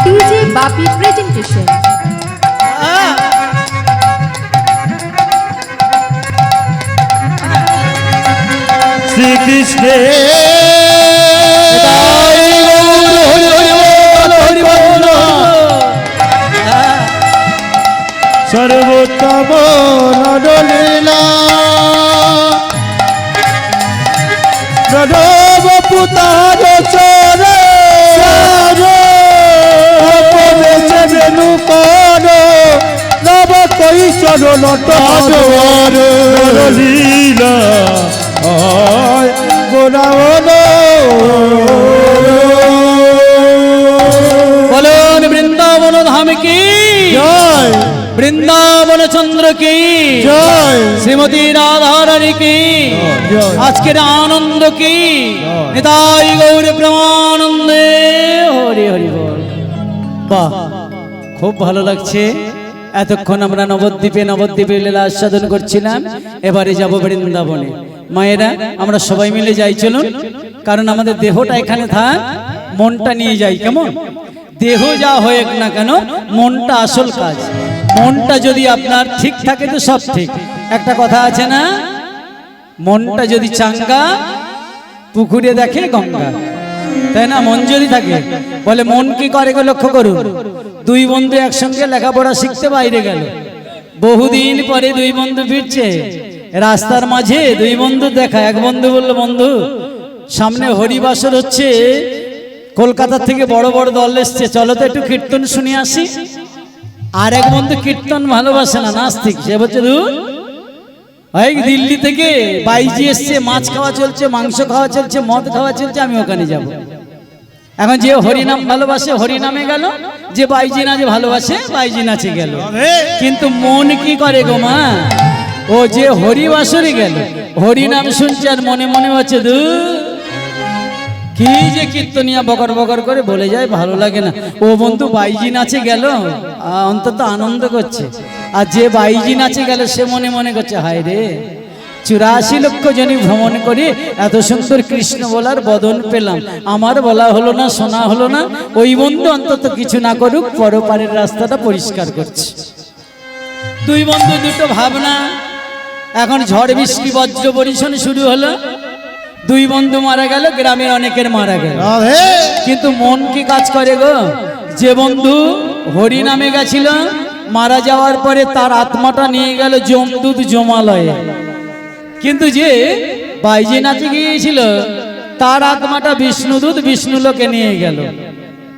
DJ Bapi presentation. Shri Krishna सर्वोत्तम नडलीला नडव पुतार चरे नूपन नव कैचर नटलीला गोरावन बोलन वृंदावन धाम की जय वृंदावन चंद्र की जय श्रीमती राधा रानी की जय আজকের আনন্দ কি নিতাই গৌর প্রেমানন্দে হরি হরি বল। বাহ, খুব ভালো লাগছে। এতক্ষণ আমরা নবদ্বীপে লীলা আস্বাদন করছিলাম, এবারে যাব বৃন্দাবনে। মায়েরা আমরা সবাই মিলে যাই, চলুন। কারণ আমাদের দেহটা এখানে থাক, মনটা নিয়ে যাই। কেমন? দেহ যা হোক না কেন, মনটা আসল কাজ। মনটা যদি আপনার ঠিক থাকে তো সব ঠিক। একটা কথা আছে না, মনটা যদি চাঙ্গা পুকুরে দেখে গঙ্গা, তাই না? মন যদি থাকে, বলে মন কি করে গো লক্ষ্য করুন। দুই বন্ধু একসঙ্গে লেখাপড়া শিখতে বাইরে গেল, বহুদিন পরে দুই বন্ধু ফিরছে, রাস্তার মাঝে দুই বন্ধু দেখা। এক বন্ধু বলল, বন্ধু সামনে হরিবাসর হচ্ছে, কলকাতা থেকে বড় বড় দল এসছে, চলো তো একটু কীর্তন শুনে আসি। আর এক বন্ধু কীর্তন ভালোবাসে না, নাস্তিক, সে বলছে ভাই দিল্লি থেকে বাইজি এসছে, মাছ খাওয়া চলছে, মাংস খাওয়া চলছে, মদ খাওয়া চলছে, আমি ওখানে যাব। এখন যে হরিনাম ভালোবাসে হরিনামে গেল, যে বাইজি নাচে ভালোবাসে বাইজি নাচে গেল। কিন্তু মন কি করে গো মা? ও যে হরিবাসরে গেল, হরিনাম শুনছে আর মনে মনে হচ্ছে কি যে কীর্তনিয়া বকর বকর করে বলে যায়, ভালো লাগে না। ও বন্ধু বাইজি নাচে গেল, অন্তত আনন্দ করছে। আর যে বাইজি নাচে গেল সে মনে মনে করছে, হায় রে, 84 লক্ষ জনই ভ্রমণ করে এত সুন্দর কৃষ্ণ বলার বদন পেলাম, আমার বলা হলো না, শোনা হলো না। ওই বন্ধু অন্তত কিছু না করুক, পরপারের রাস্তাটা পরিষ্কার করছে। দুই বন্ধু দুটো ভাবনা। এখন ঝড় বৃষ্টি বজ্র বর্ষণ শুরু হলো, দুই বন্ধু মারা গেল, গ্রামের অনেকের মারা গেল। কিন্তু মন কি কাজ করে গো? যে বন্ধু হরি নামে গেছিল, মারা যাওয়ার পরে তার আত্মাটা নিয়ে গেল যমদূত জমালয়ে। কিন্তু যে বাইজি নাচে গিয়েছিল, তার আত্মাটা বিষ্ণুদূত বিষ্ণুলোকে নিয়ে গেল।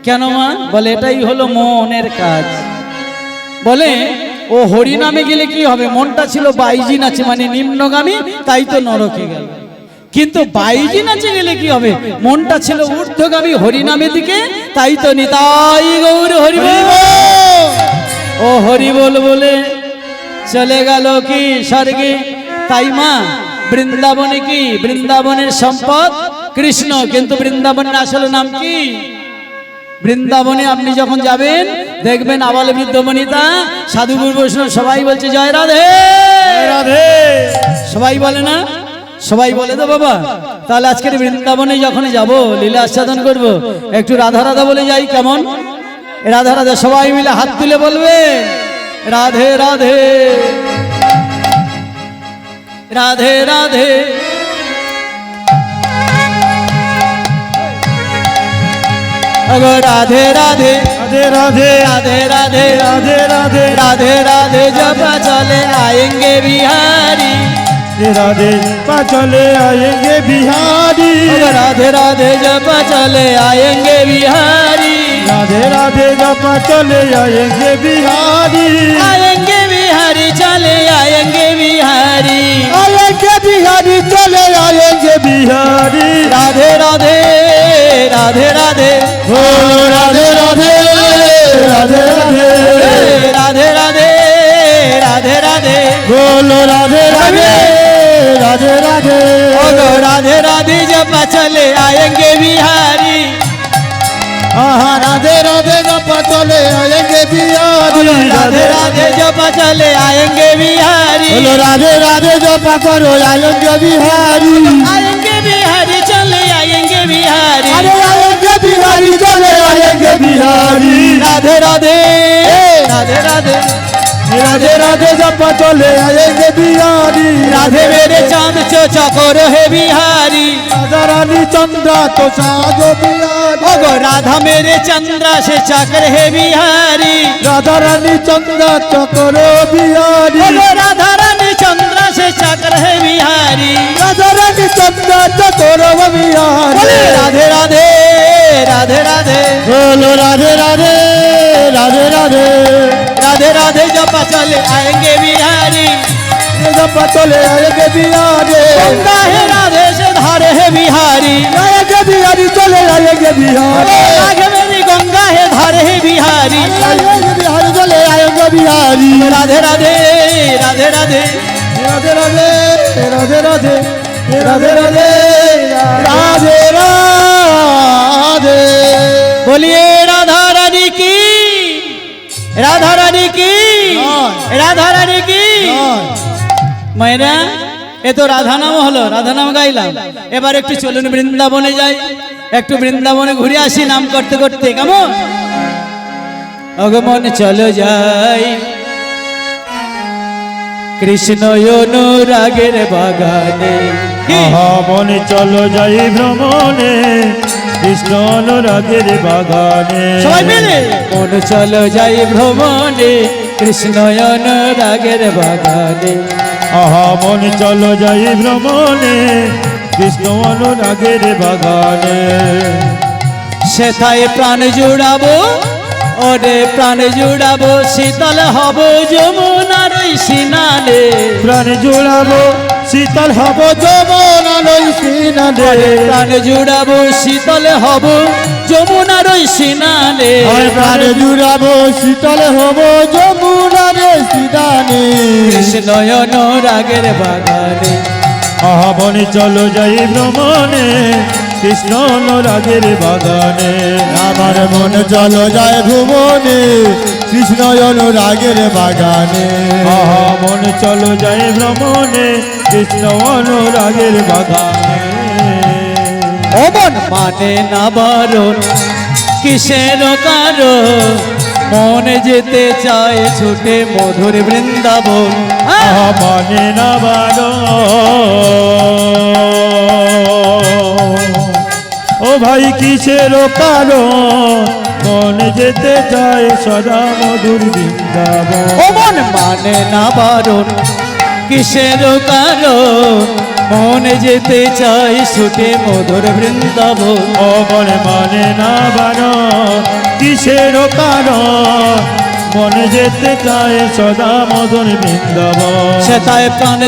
কেন মা? বলে এটাই হলো মনের কাজ। বলে ও হরি নামে গেলে কি হবে? মনটা ছিল বাইজি নাচে, মানে নিম্নগামী, তাই তো নরকে গেল। কিন্তু বাইজি নাচে গেলে কি হবে? মনটা ছিল ঊর্ধ্বগামী হরিনামের দিকে, তাই তো নিতাই গৌর হরি বল। ও হরি বল বলে চলে গেল কি স্বর্গে। তাই মা বৃন্দাবনে কি? বৃন্দাবনের সম্পদ কৃষ্ণ, কিন্তু বৃন্দাবনের আসল নাম কি? বৃন্দাবনে আপনি যখন যাবেন দেখবেন আবাল বৃদ্ধ বনিতা সাধুগুরু বৈষ্ণব সবাই বলছে জয় রাধে রাধে। সবাই বলে না? সবাই বলে তো বাবা। তাহলে আজকের বৃন্দাবনে যখন যাব, লীলা আস্বাদন করব, একটু রাধা রাধা বলে যাই। কেমন? রাধা রাধা সবাই মিলে হাত তুলে বলবে রাধে রাধে রাধে রাধে। রাধে রাধে राधे राधे राधे राधे राधे राधे राधे राधे जब चले आएंगे बिहारी, राधे चले आएंगे बिहारी। राधे राधे जब चले आएंगे बिहारी, राधे राधे जब चले आएंगे बिहारी। आएंगे बिहारी चले आएंगे बिहारी, आएंगे बिहारी चले आएंगे बिहारी। राधे राधे राधे राधे बोलो राधे राधे राधे राधे राधे राधे राधे राधे बोलो राधे राधे राधे राधे। राधे राधे जब चले आएंगे बिहारी, राधे राधे जब चले आएंगे बिहारी। राधे राधे जब चले आएंगे बिहारी, बोलो राधे राधे जब करो आएंगे बिहारी। आएंगे बिहारी चले आएंगे बिहारी, अरे आएंगे बिहारी चले आएंगे बिहारी। রাধে রাধে রাধে রাধে राधे राधे जप चले आएंगे बिहारी राधे मेरे चांद चकोर है बिहारी राधा रानी चंद्रा तो साजो बिहारी ओ गो राधा मेरे चंद्रा से चाकर है बिहारी राधा रानी चंद्रा चकरो बिहारी ओ गो राधा रानी चंद्रा से चाकर है बिहारी राधा रानी चंद्रा चकरो बिहारी बोले राधे राधे राधे राधे बोलो राधे राधे राधे राधे राधे राधे जब चले आएंगे बिहारी जप चले आएंगे बिहारी गंगा है राधे से धारे है बिहारी आएंगे बिहारी चले आएंगे बिहारी आगे मेरी गंगा है धारे है बिहारी आएंगे बिहारी चले आएंगे बिहारी राधे राधे राधे राधे राधे राधे राधे राधे राधे राधे राधे राधे बोलिए राधा रानी की राधा रानी की राधा रानी की মায়েরা এ তো রাধা নাম হলো রাধা নাম গাইলাম এবার একটু চলুন বৃন্দাবনে যাই একটু বৃন্দাবনে ঘুরে আসি নাম করতে করতে কেমন অগমন চলো যাই কৃষ্ণ অনুরাগের বাগানে মনে চলো যাই ভ্রমণে কৃষ্ণ অনুরাগের বাগানে সবাই মিলে মন চলো যাই ভ্রমণে কৃষ্ণ অনুরাগের বাগানে মনে চলো যাই ভ্রমণে কৃষ্ণ অনুরাগের বাগানে সেথায় প্রাণ জুড়াবো ওরে প্রাণ জুড়াবো শীতল হব যমুনার স্নানে প্রাণ জোড়াবো শীতল হব যমুনার স্নানে প্রাণ জুড়াবো শীতল হব যমুনার স্নানে প্রাণ জুড়াবো শীতল হব যমুনার স্নানে কৃষ্ণ অনুরাগের বাগানে মনে চলো যাই ভ্রমণে কৃষ্ণ অনুরাগের বাগানে আমার মন চলো যায় ভ্রমণে কৃষ্ণ অনুরাগের বাগানে মন চলো যায় ভ্রমণে কৃষ্ণ অনুরাগের বাগানে অমন মানে না বারণ কিসের কারণ মন যেতে চায় ছুটে মধুর বৃন্দাবন মানে না বারো ও ভাই কিসের কারণ মন যেতে চায় সদা মধুর বৃন্দাবন অমন মানে না বারণ কিসের কারণ মন যেতে চাই ছুটে মধুর বৃন্দাবন মন মানে না বারণ কিসের কারণ মন যেতে চায় সদা মধুর বৃন্দাবন সেটায় প্রাণ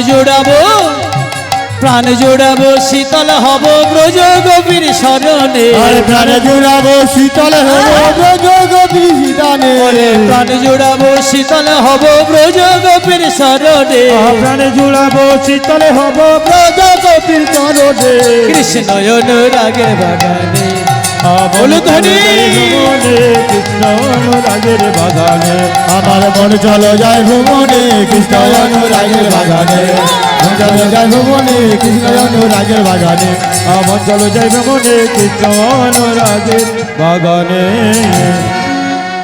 জোড়াবো শীতল হব ব্রজ গোপীর শরণে প্রাণ জোড়াবো শীতল হব ব্রজ গোপীর শরণে প্রাণ জোড়াবো শীতল হব ব্রজ গোপীর শরণে প্রাণ জোড়াবো শীতল হব ব্রজ গোপীর শরণে কৃষ্ণ অনুরাগের বাগানে বলো ধনী কৃষ্ণ অনুরাগের বাগানে আমার মন চলো যায় ভ্রমণে কৃষ্ণ অনুরাগের বাগানে মন চলো যায় ভ্রমণে কৃষ্ণ অনুরাগের বাগানে আমার চলো যায় ভ্রমণে কৃষ্ণ অনুরাগের বাগানে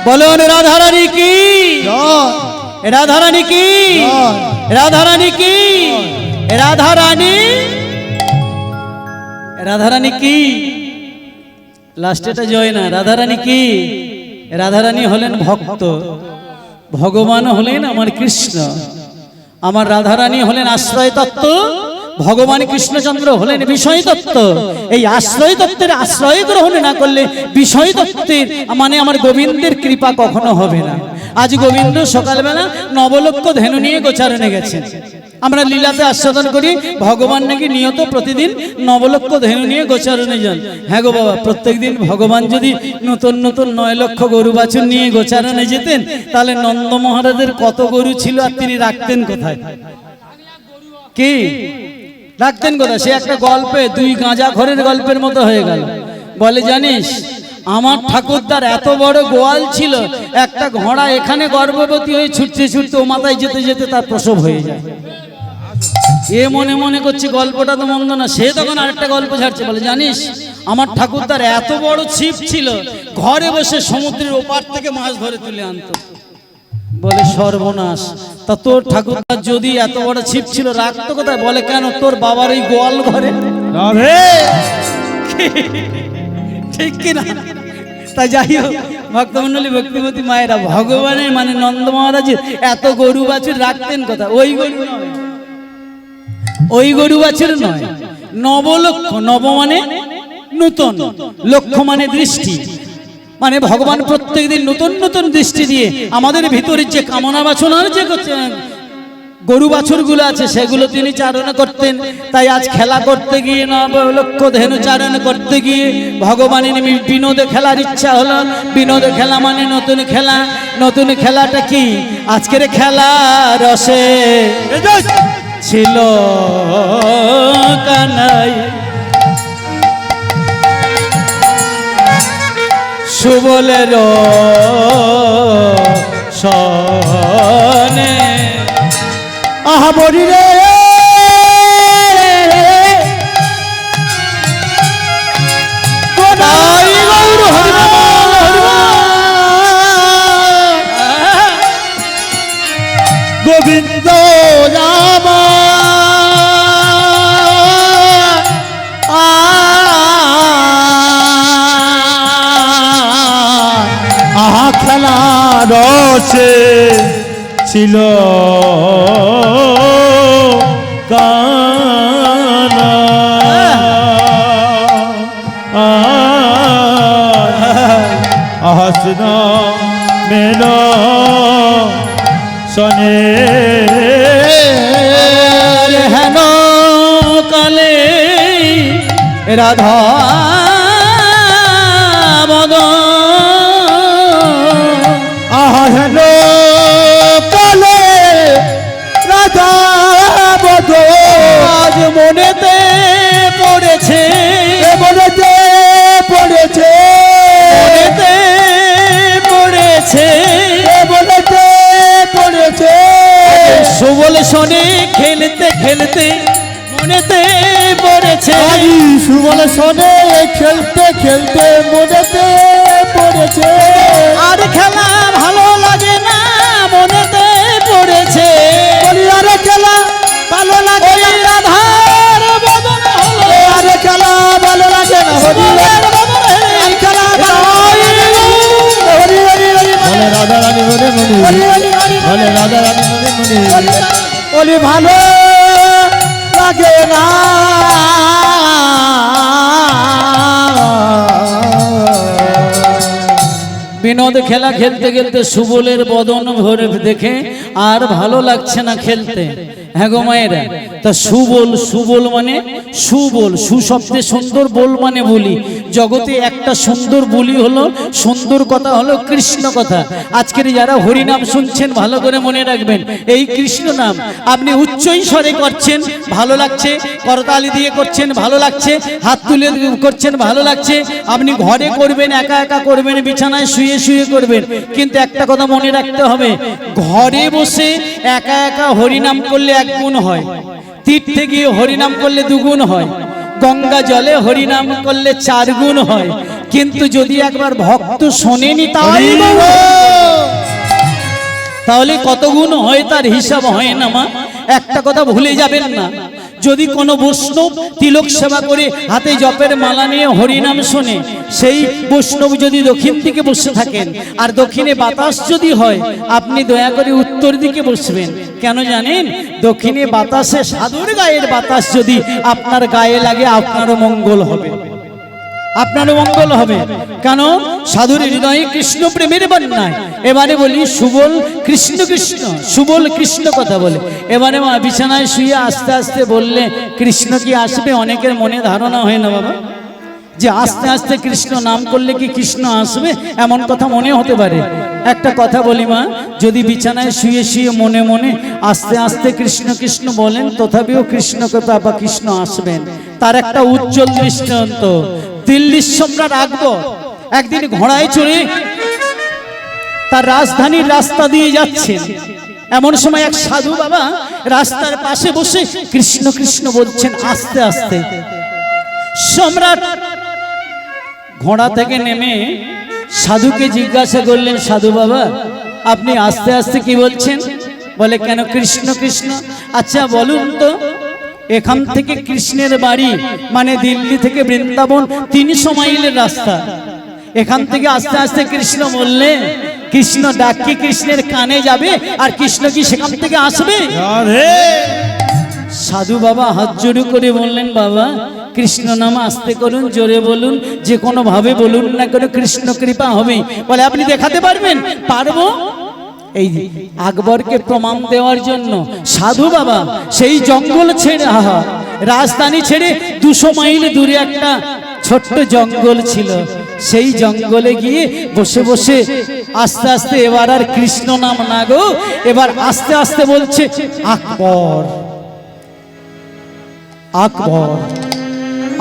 বলুন রাধারানী কি রাধারানী কি রাধারানী কি রাধারানী রাধারানী কি লাস্টেটা জয় না রাধারানী কি রাধারানী হলেন ভক্ত ভগবান হলেন আমার কৃষ্ণ আমার রাধারানী হলেন আশ্রয় তত্ত্ব ভগবান কৃষ্ণচন্দ্র হলেন বিষয় তত্ত্ব এই আশ্রয় তত্ত্বের আশ্রয় গ্রহণ না করলে বিষয় তত্ত্বের মানে আমার গোবিন্দের কৃপা কখনো হবে না আজ গোবিন্দ সকালবেলা নবলক্ষ ধেনু নিয়ে গোচারণে গেছেন আমরা লীলাতে আস্বাদন করি ভগবান নাকি নিয়ত প্রতিদিন নবলক্ষ ধেনু নিয়ে গোচারণে যান হ্যাঁ গো বাবা প্রত্যেকদিন ভগবান যদি নতুন নতুন 9 লক্ষ গরু বাছুর নিয়ে গোচারণে যেতেন তাহলে নন্দ মহারাজের কত গরু ছিল আর তিনি রাখতেন কোথায় কি রাখতেন কোথায় সে একটা গল্পে 2 গাঁজা ঘরের গল্পের মতো হয়ে গেল বলে জানিস আমার ঠাকুরদার এত বড় গোয়াল ছিল একটা ঘোড়া এখানে গর্ভবতী হয়ে ছুটতে ছুটতে ও মাথায় যেতে যেতে তার প্রসব হয়ে যায় এ মনে মনে করছে গল্পটা তো মন্দ না সে তখন আরেকটা গল্প ছাড়ছে বলে জানিস আমার ঠাকুরদার এত বড় ছিপ ছিল, ঘরে বসে সমুদ্রের ওপার থেকে মাছ ধরে তুলে আনতো। বলে সর্বনাশ, তা তোর ঠাকুরদার যদি এত বড় ছিপ ছিল রাখতো কোথায়? বলে কেন, তোর বাবার ওই গোয়াল ঘরে। ঠিক কিনা? তাই যাই হোক ভক্তমন্ডলী, ভক্তিমতী মায়েরা, ভগবানের মানে নন্দ মহারাজের এত গরু বাছুর রাখতেন কোথায়? ওই গরু নয়, ওই গরু বাছুর নয়, নবলক্ষ। নব মানে নূতন, লক্ষ মানে দৃষ্টি, মানে ভগবান প্রত্যেকদিন নতুন নতুন দৃষ্টি দিয়ে আমাদের ভিতরে যে কামনা বাসনার যে গরু বাছুর গুলো আছে সেগুলো তিনি চারণ করতেন। তাই আজ খেলা করতে গিয়ে, নবলক্ষ ধেনু চারণ করতে গিয়ে ভগবানের বিনোদে খেলার ইচ্ছা হলো। বিনোদে খেলা মানে নতুন খেলা। নতুন খেলাটা কি? আজকের খেলা রসে ছিল কানাই, সুবলের সনে। আহা বলি রে গোবিন্দ রামা আহা খেলা রসে ছিল কানা। হাসনা মেলো শনে হেন কালে রাধা বদ হেন কালে রাধা বদ আজ মনেতে পড়েছে, মনেতে পড়েছে, মনেতে পড়েছে, মনেতে পড়েছে। সুবল শোনে খেলতে খেলতে মনেতে পড়েছে। সুবল শোনে খেলতে খেলতে মনেতে পড়েছে। আর খেলা ভালো লাগে না, মনেতে পড়েছে। আর খেলা ভালো লাগে না, রাধার বদন হলো। আর খেলা ভালো লাগে না, সুবলের বদনে আর খেলা বলে রাধা রানী মনে মনে, বলে রাধা রানী মনে মনে, বলি ভালো লাগে না। বিনোদ খেলা খেলতে খেলতে সুবলের বদন ভরে দেখে আর ভালো লাগছে না খেলতে। হ্যাঁ গো মায়েরা, তা সুবল, সুবল মানে সুবল, সুশব্দে সুন্দর, বল মানে বলি। জগতে একটা সুন্দর বলি হলো, সুন্দর কথা হলো কৃষ্ণ কথা। আজকের যারা হরিনাম শুনছেন ভালো করে মনে রাখবেন, এই কৃষ্ণ নাম আপনি উচ্চই স্বরে করছেন ভালো লাগছে, করতালি দিয়ে করছেন ভালো লাগছে, হাত তুলে করছেন ভালো লাগছে, আপনি ঘরে করবেন, একা একা করবেন, বিছানায় শুয়ে শুয়ে করবেন। কিন্তু একটা কথা মনে রাখতে হবে, ঘরে বসে একা একা হরিনাম করলে 1 গুণ হয়, তীর্থে গিয়ে হরিনাম করলে 2 গুণ হয়, গঙ্গা জলে হরিনাম করলে 4 গুণ হয়। কিন্তু যদি একবার ভক্ত শোনেনি তাহলে কত গুণ হয় তার হিসাব হয় না মা। একটা কথা ভুলে যাবেন না, যদি কোনো বৈষ্ণব তিলক সেবা করে হাতে জপের মালা নিয়ে হরিনাম শোনে, সেই বৈষ্ণব যদি দক্ষিণ দিকে বসে থাকেন আর দক্ষিণে বাতাস যদি হয়, আপনি দয়া করে উত্তর দিকে বসবেন। কেন জানেন? দক্ষিণে বাতাসে সাধুর গায়ের বাতাস যদি আপনার গায়ে লাগে, আপনারও মঙ্গল হবে, আপনারও মঙ্গল হবে। কেন? সাধুর হৃদয়ে কৃষ্ণ প্রেমের বন্যায়। এবারে বলি সুবল কৃষ্ণ কৃষ্ণ, সুবল কৃষ্ণ কথা বলে। এবারে মা বিছানায় শুয়ে আস্তে আস্তে বললে কৃষ্ণ কি আসবে? অনেকের মনে ধারণা হয় না বাবা, যে আস্তে আস্তে কৃষ্ণ নাম করলে কি কৃষ্ণ আসবে, এমন কথা মনে হতে পারে। একটা কথা বলি মা, যদি বিছানায় শুয়ে শুয়ে মনে মনে আস্তে আস্তে কৃষ্ণ কৃষ্ণ বলেন, তথাপিও কৃষ্ণ কথা বা কৃষ্ণ আসবেন। তার একটা উজ্জ্বল দৃষ্টান্ত, দিল্লির সম্রাট আকবর একদিন ঘোড়ায় চড়ে তার রাজধানীর রাস্তা দিয়ে যাচ্ছেন। এমন সময় এক সাধু বাবা রাস্তার পাশে বসে কৃষ্ণ কৃষ্ণ বলছেন আস্তে আস্তে। সম্রাট ঘোড়া থেকে নেমে সাধুকে জিজ্ঞাসা করলেন, সাধু বাবা আপনি আস্তে আস্তে কি বলছেন? বলে কেন কৃষ্ণ কৃষ্ণ? আচ্ছা বলুন তো, এখান থেকে কৃষ্ণের বাড়ি মানে দিল্লি থেকে বৃন্দাবন 300 মাইলের রাস্তা। এখান থেকে আস্তে আস্তে কৃষ্ণ বললে, কৃষ্ণ ডাক কি কৃষ্ণের কানে যাবে? আর কৃষ্ণ কি সেখান থেকে আসবে? সাধু বাবা হাত জোড় করে বললেন, বাবা কৃষ্ণ নাম আস্তে করুন, জোরে বলুন, যে কোনো ভাবে বলুন না কেন কৃষ্ণ কৃপা হবে। বলে আপনি দেখাতে পারবেন? পারবো। এই আকবরকে প্রমাণ দেওয়ার জন্য সাধু বাবা সেই জঙ্গল ছেড়ে, রাজধানী ছেড়ে 200 মাইল দূরে একটা ছোট্ট জঙ্গল ছিল, সেই জঙ্গলে গিয়ে বসে বসে আস্তে আস্তে, এবার আর কৃষ্ণ নাম না গো, এবার আস্তে আস্তে বলছে আকবর আকবর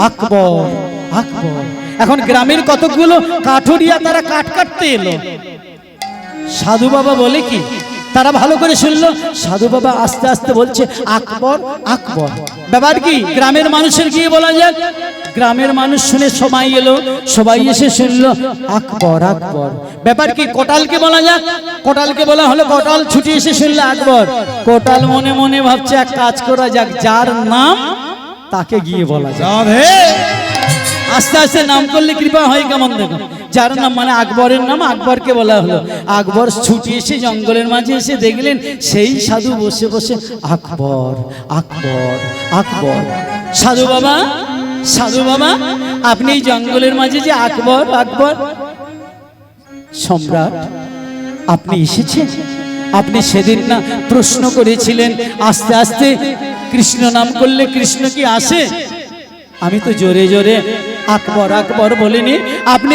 আকবর আকবর। এখন গ্রামের কতগুলো কাঠুরিয়া তারা কাঠ কাটতে এলো। সাধু বাবা বলে কি, তারা ভালো করে শুনলো, সাধু বাবা আস্তে আস্তে বলছে আকবর আকবর। ব্যাপার কি, গ্রামের মানুষের গিয়ে বলা যাক। গ্রামের মানুষ শুনে সবাই এলো, সবাই এসে শুনলো আকবর আকবর। ব্যাপার কি, কোটালকে বলা যাক। কোটালকে বলা হলো, কোটাল ছুটি এসে শুনলো আকবর। কোটাল মনে মনে ভাবছে এক কাজ করা যাক, যার নাম তাকে গিয়ে বলা যাক। আস্তে আস্তে নাম করলে কৃপা হয় কেমন দেখো। যার নাম মানে আকবরের নাম, আকবরকে বলা হলো। আকবর ছুটি এসে জঙ্গলের মাঝে এসে দেখলেন সেই সাধু বসে বসে আকবর আকবর আকবর। সাধু বাবা, সাধু বাবা আপনি এই জঙ্গলের মাঝে যে আকবর আকবর সম্রাট আপনি এসেছেন? আপনি সেদিন না প্রশ্ন করেছিলেন আস্তে আস্তে কৃষ্ণ নাম করলে কৃষ্ণ কি আসে? আমি তো জোরে জোরে আকবর আকবর বলিনি, আপনি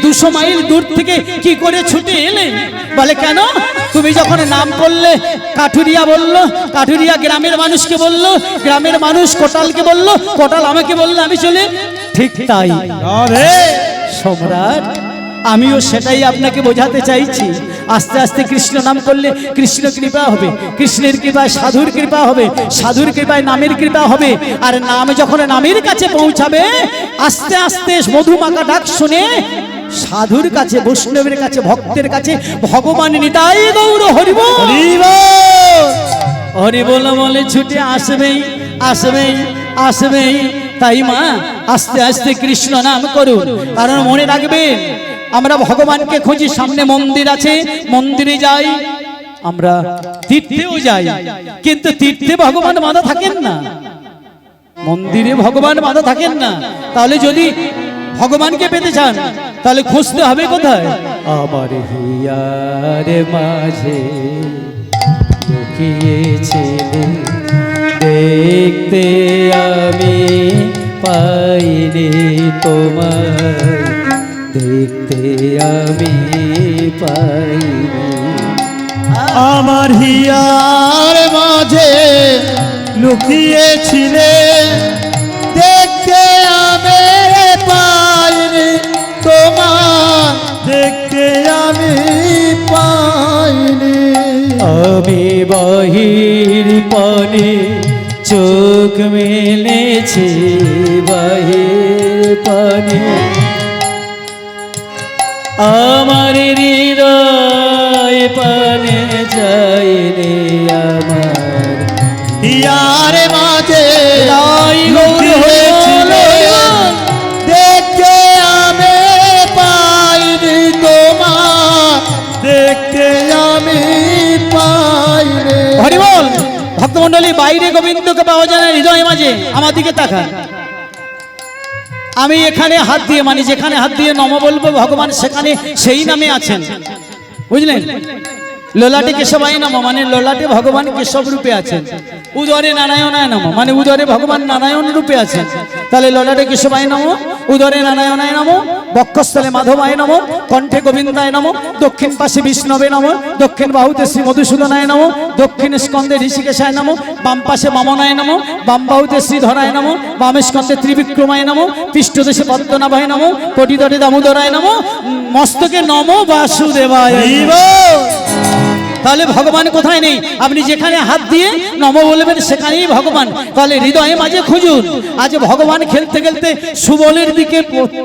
200 মাইল দূর থেকে কি করে ছুটে এলেন? বলে কেন, তুমি যখন নাম করলে কাঠুরিয়া বলল, কাঠুরিয়া গ্রামের মানুষকে বলল, গ্রামের মানুষ কোটালকে বলল, কোটাল আমাকে বললো, আমি চলে। ঠিক তাই সম্রাট, আমিও সেটাই আপনাকে বোঝাতে চাইছি। আস্তে আস্তে কৃষ্ণ নাম করলে কৃষ্ণ কৃপা হবে, কৃষ্ণের কৃপায় সাধুর কৃপা হবে, সাধুর কৃপায় নামের কৃপা হবে। আর নাম যখন নামের কাছে পৌঁছাবে, আস্তে আস্তে মধুমাখা ডাক শুনে সাধুর কাছে, বৈষ্ণবের কাছে, ভক্তের কাছে ভগবান নিতাই গৌর হরিবোল হরিবোল বলে ছুটে আসবেই আসবেই আসবেই। তাই মা আস্তে আস্তে কৃষ্ণ নাম করুন। কারণ মনে রাখবেন, আমরা ভগবানকে খুঁজি, সামনে মন্দির আছে, মন্দিরে যাই, আমরা তীর্থেও যাই, কিন্তু তীর্থে ভগবান বাঁধা থাকেন না, মন্দিরে ভগবান বাঁধা থাকেন না। তাহলে যদি ভগবানকে পেতে চান তাহলে খুঁজতে হবে কোথায়? আমার হিয়ার মাঝে লুকিয়েছিলে, দেখতে আমি পাইনি তোমায়, দেখতে আমি পাইনি। আমার হিয়ার মাঝে লুকিয়েছিলে, দেখতে আমি পাইনি তোমার, দেখতে আমি পাইনি। আমি বাহির পানে চোখ মেলেছি, বাহির পানে আমার হৃদয় পানে যাইলে, আমার হিয়ার মাঝে লুকিয়েছিলে, দেখতে আমি পাইনি তোমার, দেখতে আমি পাইনি। হরিবোল। ভক্তমন্ডলী, বাইরে গোবিন্দকে পাওয়া যায় না, হৃদয় মাঝে আমার দিকে তাকান। আমি এখানে হাত দিয়ে, মানে যেখানে হাত দিয়ে নম বলবো ভগবান সেখানে সেই নামে আছেন, বুঝলেন? লোলাটে কেশবায় নম, মানে লোলাটে ভগবান কেশব রূপে আছেন। উদরে নারায়ণায় নম, মানে উদরে ভগবান নারায়ণ রূপে আছেন। তাহলে লোলাটে কেশবায় নম, উদরে নারায়ণায় নম, বক্ষস্থলে মাধবায় নম, কণ্ঠে গোবিন্দায় নম, দক্ষিণ পাশে বিষ্ণবে নম, দক্ষিণ বাহুতে শ্রী মধুসূদনায় নম, দক্ষিণ স্কন্ধে ঋষিকেশায় নম, বাম পাশে বামনায় নম, বাম বাহুতে শ্রীধরায় নম, বাম স্কন্ধে ত্রিবিক্রমায় নম, পৃষ্ঠদেশে পদ্মনাভায় নম, কটিতটে দামোদরায় নম, মস্তকে নম বাসুদেবায়। তাহলে ভগবান কোথায় নেই? আপনি যেখানে হাত দিয়ে নম বলবেন সেখানেই ভগবান। তাহলে হৃদয়ে মাঝে খুঁজুন। আজ ভগবান খেলতে খেলতে সুবলের দিকে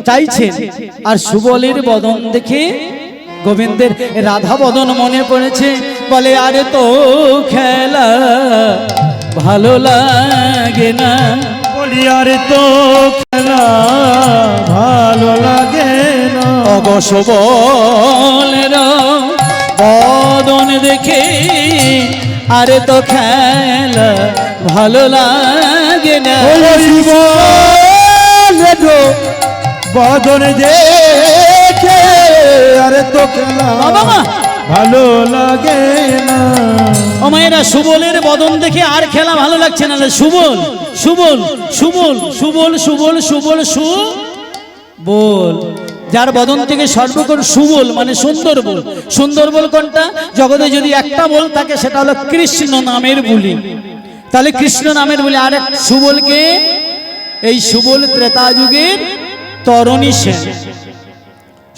চাইছেন, আর সুবলের বদন দেখে গোবিন্দের রাধা বদন মনে পড়েছে। বলে আরে তো খেলা ভালো লাগে না, বলি আরে তো খেলা ভালো লাগে না, অগসবলের বদন দেখে আরে তো খেলা ভালো লাগে না। বদন দেখে আরে তো খেলা বাবা মা ভালো লাগে না। ও মায়েরা, সুবলের বদন দেখে আর খেলা ভালো লাগছে না। সুবল সুবল সুবল সুবল সুবল সুবল সুবল, যার বদন থেকে সর্বক্ষণ সুবল মানে সুন্দর বল। সুন্দর বল কোনটা? জগতে যদি একটা বল থাকে সেটা হলো কৃষ্ণ নামের বুলি। তাহলে কৃষ্ণ নামের বুলি। আর এক সুবলকে, এই সুবল ত্রেতা যুগের তরণী সেন।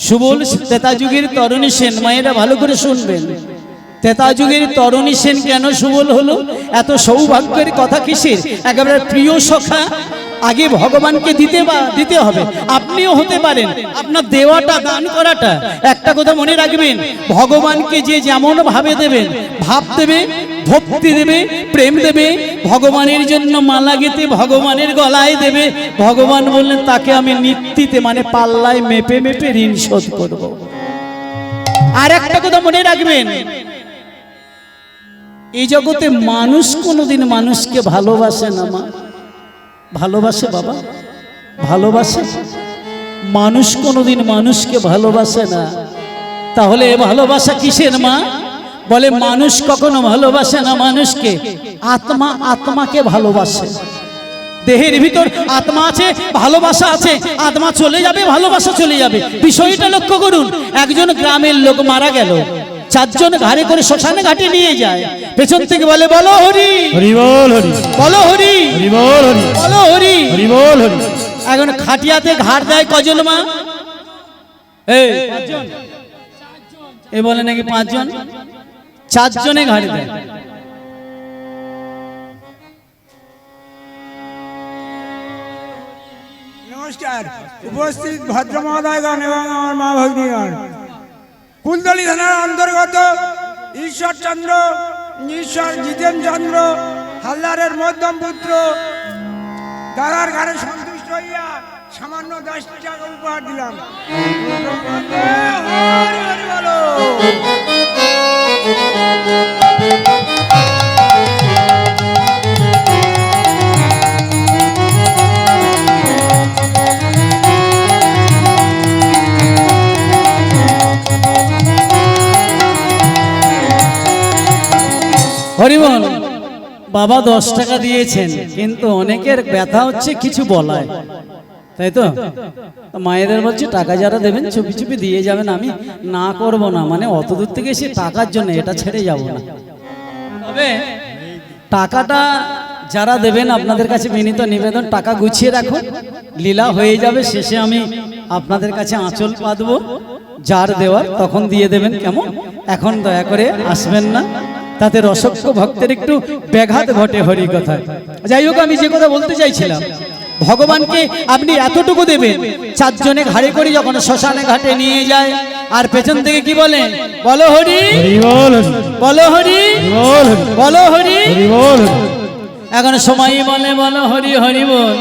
সুবল ত্রেতা যুগের তরণী সেন। মায়েরা ভালো করে শুনবেন, ত্রেতা যুগের তরণী সেন কেন সুবল হলো? এত সৌভাগ্যের কথা কিসের? একেবারে প্রিয় সখা। আগে ভগবানকে দিতে হবে। আপনিও হতে পারেন, আপনার দেওয়াটা, দান করাটা। একটা কথা মনে রাখবেন, ভগবানকে যে যেমন ভাবে দেবেন, ভাব দেবে, ভক্তি দেবে, প্রেম দেবে, ভগবানের জন্য মালা গেতে ভগবানের গলায় দেবে, ভগবান বললেন তাকে আমি নিত্যিতে মানে পাল্লায় মেপে মেপে ঋণ শোধ করব। আর একটা কথা মনে রাখবেন, এই জগতে মানুষ কোনোদিন মানুষকে ভালোবাসে না মা। ভালোবাসে বাবা? ভালোবাসে? মানুষ কোনোদিন মানুষকে ভালোবাসে না। তাহলে এ ভালোবাসা কিসের মা? বলে মানুষ কখনো ভালোবাসে না মানুষকে, আত্মা আত্মাকে ভালোবাসে। দেহের ভিতর আত্মা আছে, ভালোবাসা আছে, আত্মা চলে যাবে, ভালোবাসা চলে যাবে। বিষয়টা লক্ষ্য করুন। একজন গ্রামের লোক মারা গেল, চারজন ঘাড়ে করে শ্মশানে ঘাটে নিয়ে যায়। পেছন থেকে বলে বলো হরি হরি বল হরি, বলো হরি হরি বল হরি, বলো হরি হরি বল হরি। এখন খাটিয়াতে ঘাট দেয় কজন মা? এই এ বলে নাকি পাঁচজন, চারজনে ঘাড়ে দেয়। নমস্কার উপস্থিত ভদ্র মহোদয়গণ এবং আমার মা ভগ্নীগণ, ফুলতলি থানার অন্তর্গত ঈশ্বরচন্দ্র জিতেন চন্দ্র হালদারের মধ্যম পুত্র দাদার ঘরে সন্তুষ্ট হইয়া সামান্য 10 টাকা উপহার দিলাম। হরি হরি বলো। হরিবল। বাবা 10 টাকা দিয়েছেন, কিন্তু অনেকের ব্যথা হচ্ছে কিছু বলায়, তাই তো? মায়েদের বলছে টাকা যারা দেবেন চুপি চুপি দিয়ে যাবেন, আমি না করব না, মানে অত দূর থেকে এসে টাকার জন্য এটা ছেড়ে যাব না। তবে টাকাটা যারা দেবেন আপনাদের কাছে বিনীত নিবেদন, টাকা গুছিয়ে রাখুন, লীলা হয়ে যাবে, শেষে আমি আপনাদের কাছে আঁচল পাতবো, যার দেওয়ার তখন দিয়ে দেবেন, কেমন? এখন দয়া করে আসবেন না, তাতে রসক্য ভক্তের একটু ব্যাঘাত ঘটে হরি কথায়। যাই হোক, আমি যে কথা বলতে চাইছিলাম, ভগবানকে আপনি এতটুকু দেবেন, চারজনে ঘাড়ে করে যখন শ্মশানে ঘাটে নিয়ে যায়, আর পেছন থেকে কি বলে? বলো হরি, বলো হরি, বলো হরি। এখন সময় বলে বলো হরি হরি বল,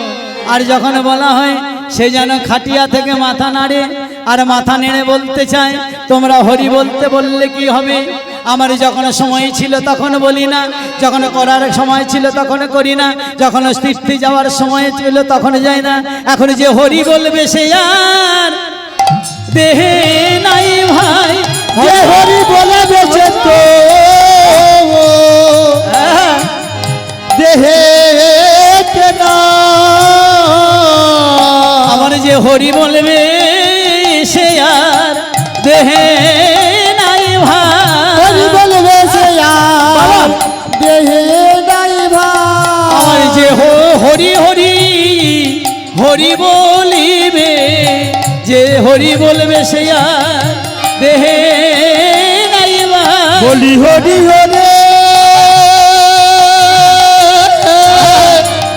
আর যখন বলা হয় সে যেন খাটিয়া থেকে মাথা নাড়ে, আর মাথা নেড়ে বলতে চায় তোমরা হরি বলতে বললে কি হবে? আমার যখন সময় ছিল তখন বলি না, যখন করার সময় ছিল তখন করি না, যখন তীর্থে যাওয়ার সময় ছিল তখন যাই না। এখন যে হরি বলবে সে আর দেহে নাই ভাই, হরি বলে বেঁচে তো দেহে কেনা। আমার যে হরি বলবে সে আর দেহে নাই ভাই, হরি বলবে সে আর দেহে নাই ভাই। আমার যে হরি হরি হরি বলিবে, যে হরি বলবে সে আর দেহে নাই ভাই। বলি হরি হরে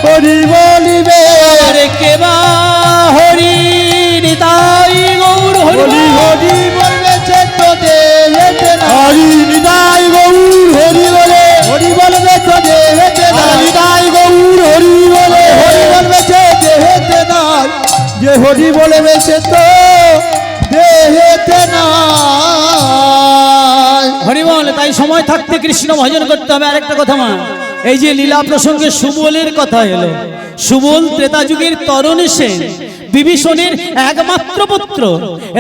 হরি বলিবে আরে কেবা হরি নিতাই গৌর বলি হরি বলবে চেতো দেহেতে না হরি নিতাই গৌর হরি বলে হরি বলবে তো দেহেতে না নিতাই গৌর হরি বলে হরি বলবে সে দেহেতে না যে হরি বলবে সে তো দেহেতে না হরিবল। তাই সময় থাকতে কৃষ্ণ ভজন করতে হবে। আরেকটা কথা মা, এই যে লীলা প্রসঙ্গে সুবলের কথা এলো, সুবল ত্রেতা যুগের তরুণী সেন, বিভীষণের একমাত্র পুত্র।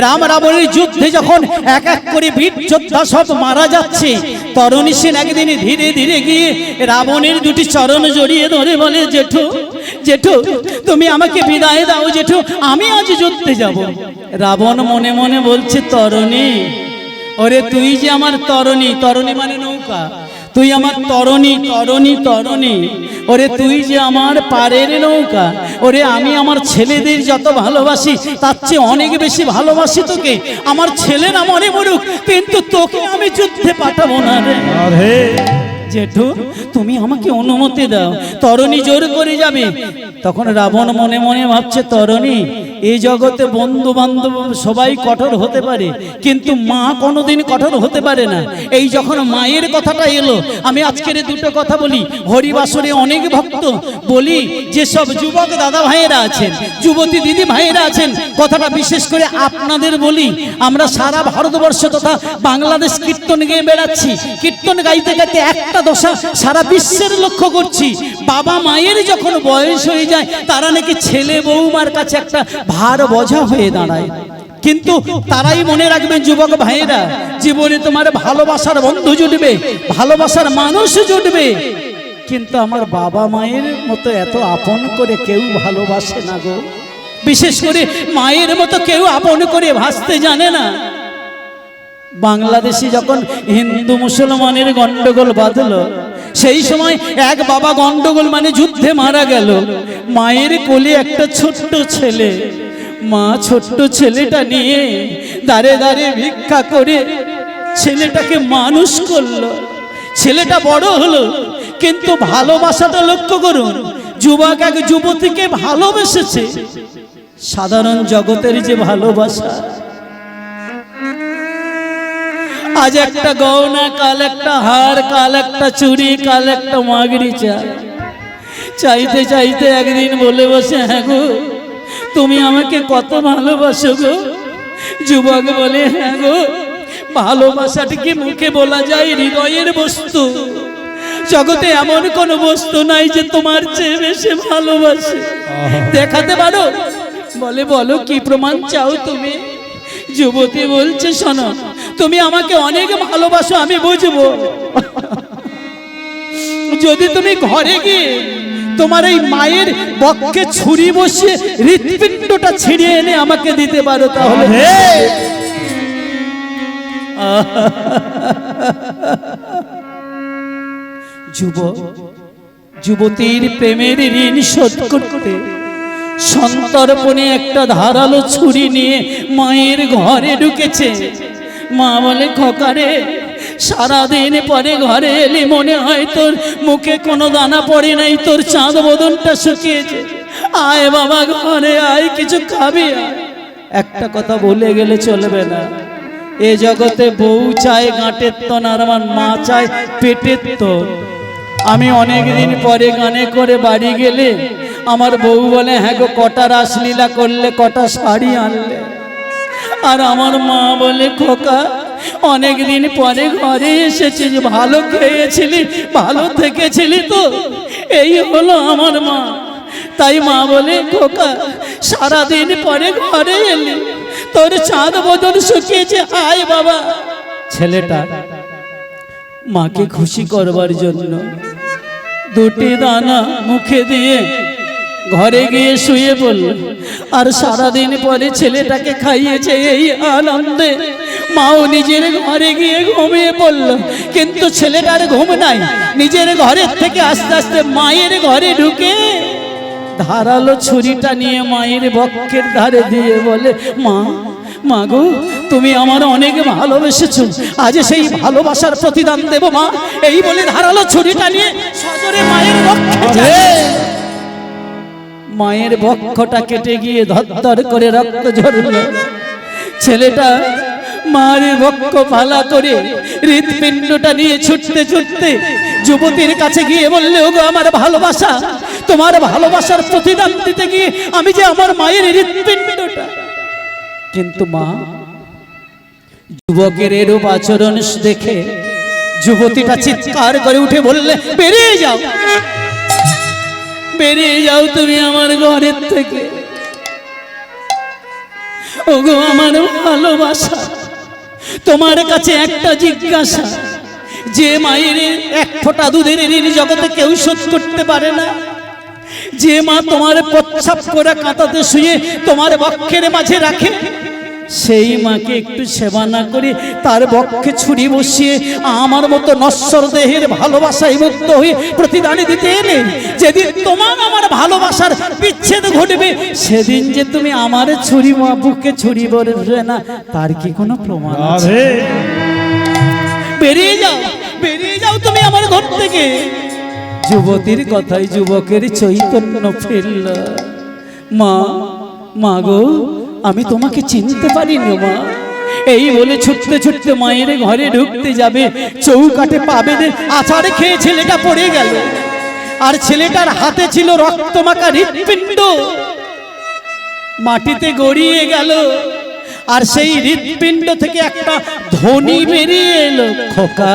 রাম রাবণের যুদ্ধে যখন এক এক করে বীর যোদ্ধা সব মারা যাচ্ছে, তরুণী সেন একদিন ধীরে ধীরে গিয়ে রাবণের দুটি চরণ জড়িয়ে ধরে বলে, জেঠু জেঠু তুমি আমাকে বিদায় দাও জেঠু, আমি আজ যুদ্ধে যাব। রাবণ মনে মনে বলছে, তরণী ওরে তুই যে আমার তরণী, তরণী মানে নৌকা, তুই আমার তরণী তরণী তরণী, ওরে তুই যে আমার পারের নৌকা, ওরে আমি আমার ছেলেদের যত ভালোবাসি তার চেয়ে অনেক বেশি ভালোবাসি তোকে। আমার ছেলেরা মরে মরুক, কিন্তু তোকে আমি যুদ্ধে পাঠাবো না রে। জেঠু তুমি আমাকে অনুমতি দাও। তরণী জোর করে যাবে। তখন রাবণ মনে মনে ভাবছে, তরণী এই জগতে বন্ধু বান্ধব সবাই কঠোর হতে পারে, কিন্তু মা কোনোদিন কঠোর হতে পারে না। এই যখন মায়ের কথাটা এলো, আমি আজকের দুটো কথা বলি। হরিবাসরে অনেক ভক্ত বলি, যেসব যুবক দাদা ভাইয়েরা আছেন, যুবতী দিদি ভাইয়েরা আছেন, কথাটা বিশেষ করে আপনাদের বলি। আমরা সারা ভারতবর্ষ তথা বাংলাদেশ কীর্তন গেয়ে বেড়াচ্ছি, কীর্তন গাইতে গাইতে একটা দশা সারা বিশ্বের লক্ষ্য করছি, বাবা মায়ের যখন বয়স হয়ে যায় তারা নাকি ছেলে বৌমার কাছে একটা ভার বোঝা হয়ে দাঁড়ায়। কিন্তু তারাই মনে রাখবেন যুবক ভাইয়েরা, জীবনে তোমার ভালোবাসার বন্ধু জুটবে, ভালোবাসার মানুষ জুটবে, কিন্তু আমার বাবা মায়ের মতো এত আপন করে কেউ ভালোবাসে না গো। বিশেষ করে মায়ের মতো কেউ আপন করে ভাসতে জানে না। বাংলাদেশে যখন হিন্দু মুসলমানের গন্ডগোল বাঁধলো, সেই সময় এক বাবা গন্ডগোল মানে যুদ্ধে মারা গেল। মায়ের কোলে একটা ছোট্ট ছেলে, মা ছোট্ট ছেলেটা নিয়ে দাঁড়ে দাঁড়িয়ে ভিক্ষা করে ছেলেটাকে মানুষ করলো। ছেলেটা বড় হলো, কিন্তু ভালোবাসাটা লক্ষ্য করুন, যুবক এক যুবতীকে ভালোবেসেছে। সাধারণ জগতের যে ভালোবাসা, আজ একটা গয়না, কাল একটা হার, কাল একটা চুড়ি, কাল একটা মাগড়ি চাইতে চাইতে একদিন বলে বসে, হ্যাঁ গো তুমি আমাকে কত ভালোবাসো গো। যুবক বলে, হ্যাঁ গো ভালোবাসাটা কি মুখে বলা যায়? হৃদয়ের বস্তু। জগতে এমন কোন বস্তু নাই যে তোমার চেয়ে বেশি ভালোবাসে। দেখাতে পারো? বলে, বলো কি প্রমাণ চাও তুমি? যুবতী বলছে, শোনো তুমি আমাকে অনেক ভালোবাসো আমি বুঝবো, যদি তুমি ঘরে গিয়ে তোমার এই মায়ের বক্ষে ছুরি বসিয়ে হৃৎপিণ্ডটা ছিঁড়ে এনে আমাকে দিতে পারো, তাহলে যুবতীর প্রেমের ঋণ শোধ করতে সন্তর্পণে একটা ধারালো ছুরি নিয়ে মায়ের ঘরে ঢুকেছে। মা বলে, খোকারে সারাদিন পরে ঘরে এলি, মনে হয় তোর মুখে কোনো দানা পড়ে নাই, তোর চাঁদ বদনটা শুকিয়েছে, আয় বাবা ঘরে আয়, কিছু খাবি। একটা কথা বলে গেলে চলবে না, এ জগতে বউ চায় গাঁটের তন, আর আমার মা চায় পেটের তন। আমি অনেক দিন পরে গানে করে বাড়ি গেলে আমার বউ বলে, হ্যাঁ গো কটা রাসলীলা করলে, কটা শাড়ি আনলে? আর আমার মা বলে, খোকা অনেক দিন পরে ঘরে এসেছিস, ভালো খেয়েছিলি, ভালো থেকেছিলি তো? এই হলো আমার মা। তাই মা বলে, খোকা সারাদিন পরে ঘরে এলি, তোর চাঁদ বদন শুকিয়েছে, আয় বাবা। ছেলেটা মাকে খুশি করবার জন্য দুটি দানা মুখে দিয়ে ঘরে গিয়ে শুয়ে পড়ল। আর সারাদিন পরে ছেলেটাকে খাইয়েছে, এই আনন্দে মাও নিজের ঘরে গিয়ে ঘুমিয়ে পড়ল। কিন্তু ছেলেটার ঘুম নাই, নিজের ঘরের থেকে আস্তে আস্তে মায়ের ঘরে ঢুকে ধারালো ছুরিটা নিয়ে মায়ের বক্ষের ধারে দিয়ে বলে, মা মা গো তুমি আমার অনেক ভালোবেসেছো, আজ সেই ভালোবাসার প্রতিদান দেব মা। এই বলে ধারালো ছুরিটা নিয়ে সজোরে মায়ের বক্ষে যায়। মায়ের বক্ষটা কেটে গিয়ে ধর করে রক্ত ঝরল। ছেলেটা মার বক্ষ ফালা করে হৃৎপিণ্ডটা নিয়ে ছুটতে ছুটতে যুবতীর কাছে গিয়ে বললে, ওগো আমার ভালোবাসা, তোমার ভালোবাসার প্রতিদান দিতে গিয়ে আমি যে আমার মায়ের হৃৎপিণ্ডটা। কিন্তু মা, যুবকের এরূপ আচরণ দেখে যুবতীটা চিৎকার করে উঠে বললে, বেরিয়ে যাও, বেরিয়ে যাও তুমি আমার ঘরের থেকে। ওগো আমার ভালোবাসা, তোমার কাছে একটা জিজ্ঞাসা, যে মায়ের এক ফোঁটা দুধের ঋণ জগতে কেউ শোধ করতে পারে না, যে মা তোমার প্রচ্ছাপ করে কাঁটাতে শুয়ে তোমার বক্ষের মাঝে রাখে, সেই মাকে একটু সেবা না করে তার বক্ষে ছুরি বসিয়ে আমার মতো নশ্বর দেহের ভালোবাসায় মুক্ত হয়ে প্রতিদান দিতে এলে, যেদিন তোমার আমার ভালোবাসার বিচ্ছেদ ঘটবে, সেদিন যে তুমি আমার ছুরি মা বুকে ছুরি বসবে না, তার কি কোনো প্রমাণ আছে? বেরিয়ে যাও, বেরিয়ে যাও তুমি আমার ঘর থেকে। যুবতীর কথায় যুবকের চৈতন্য ফিরল। মা, মা গো, আমি তোমাকে চিনতে পারিনি মা। এই বলে ছুটতে ছুটতে মায়ের ঘরে ঢুকতে যাবে, চৌকাঠে পাবে আছাড় খেয়ে ছেলেটা পড়ে গেল। আর ছেলেটার হাতে ছিল রক্তমাখা হৃৎপিণ্ড, মাটিতে গড়িয়ে গেল। আর সেই হৃৎপিণ্ড থেকে একটা ধ্বনি বেরিয়ে এলো, খোকা,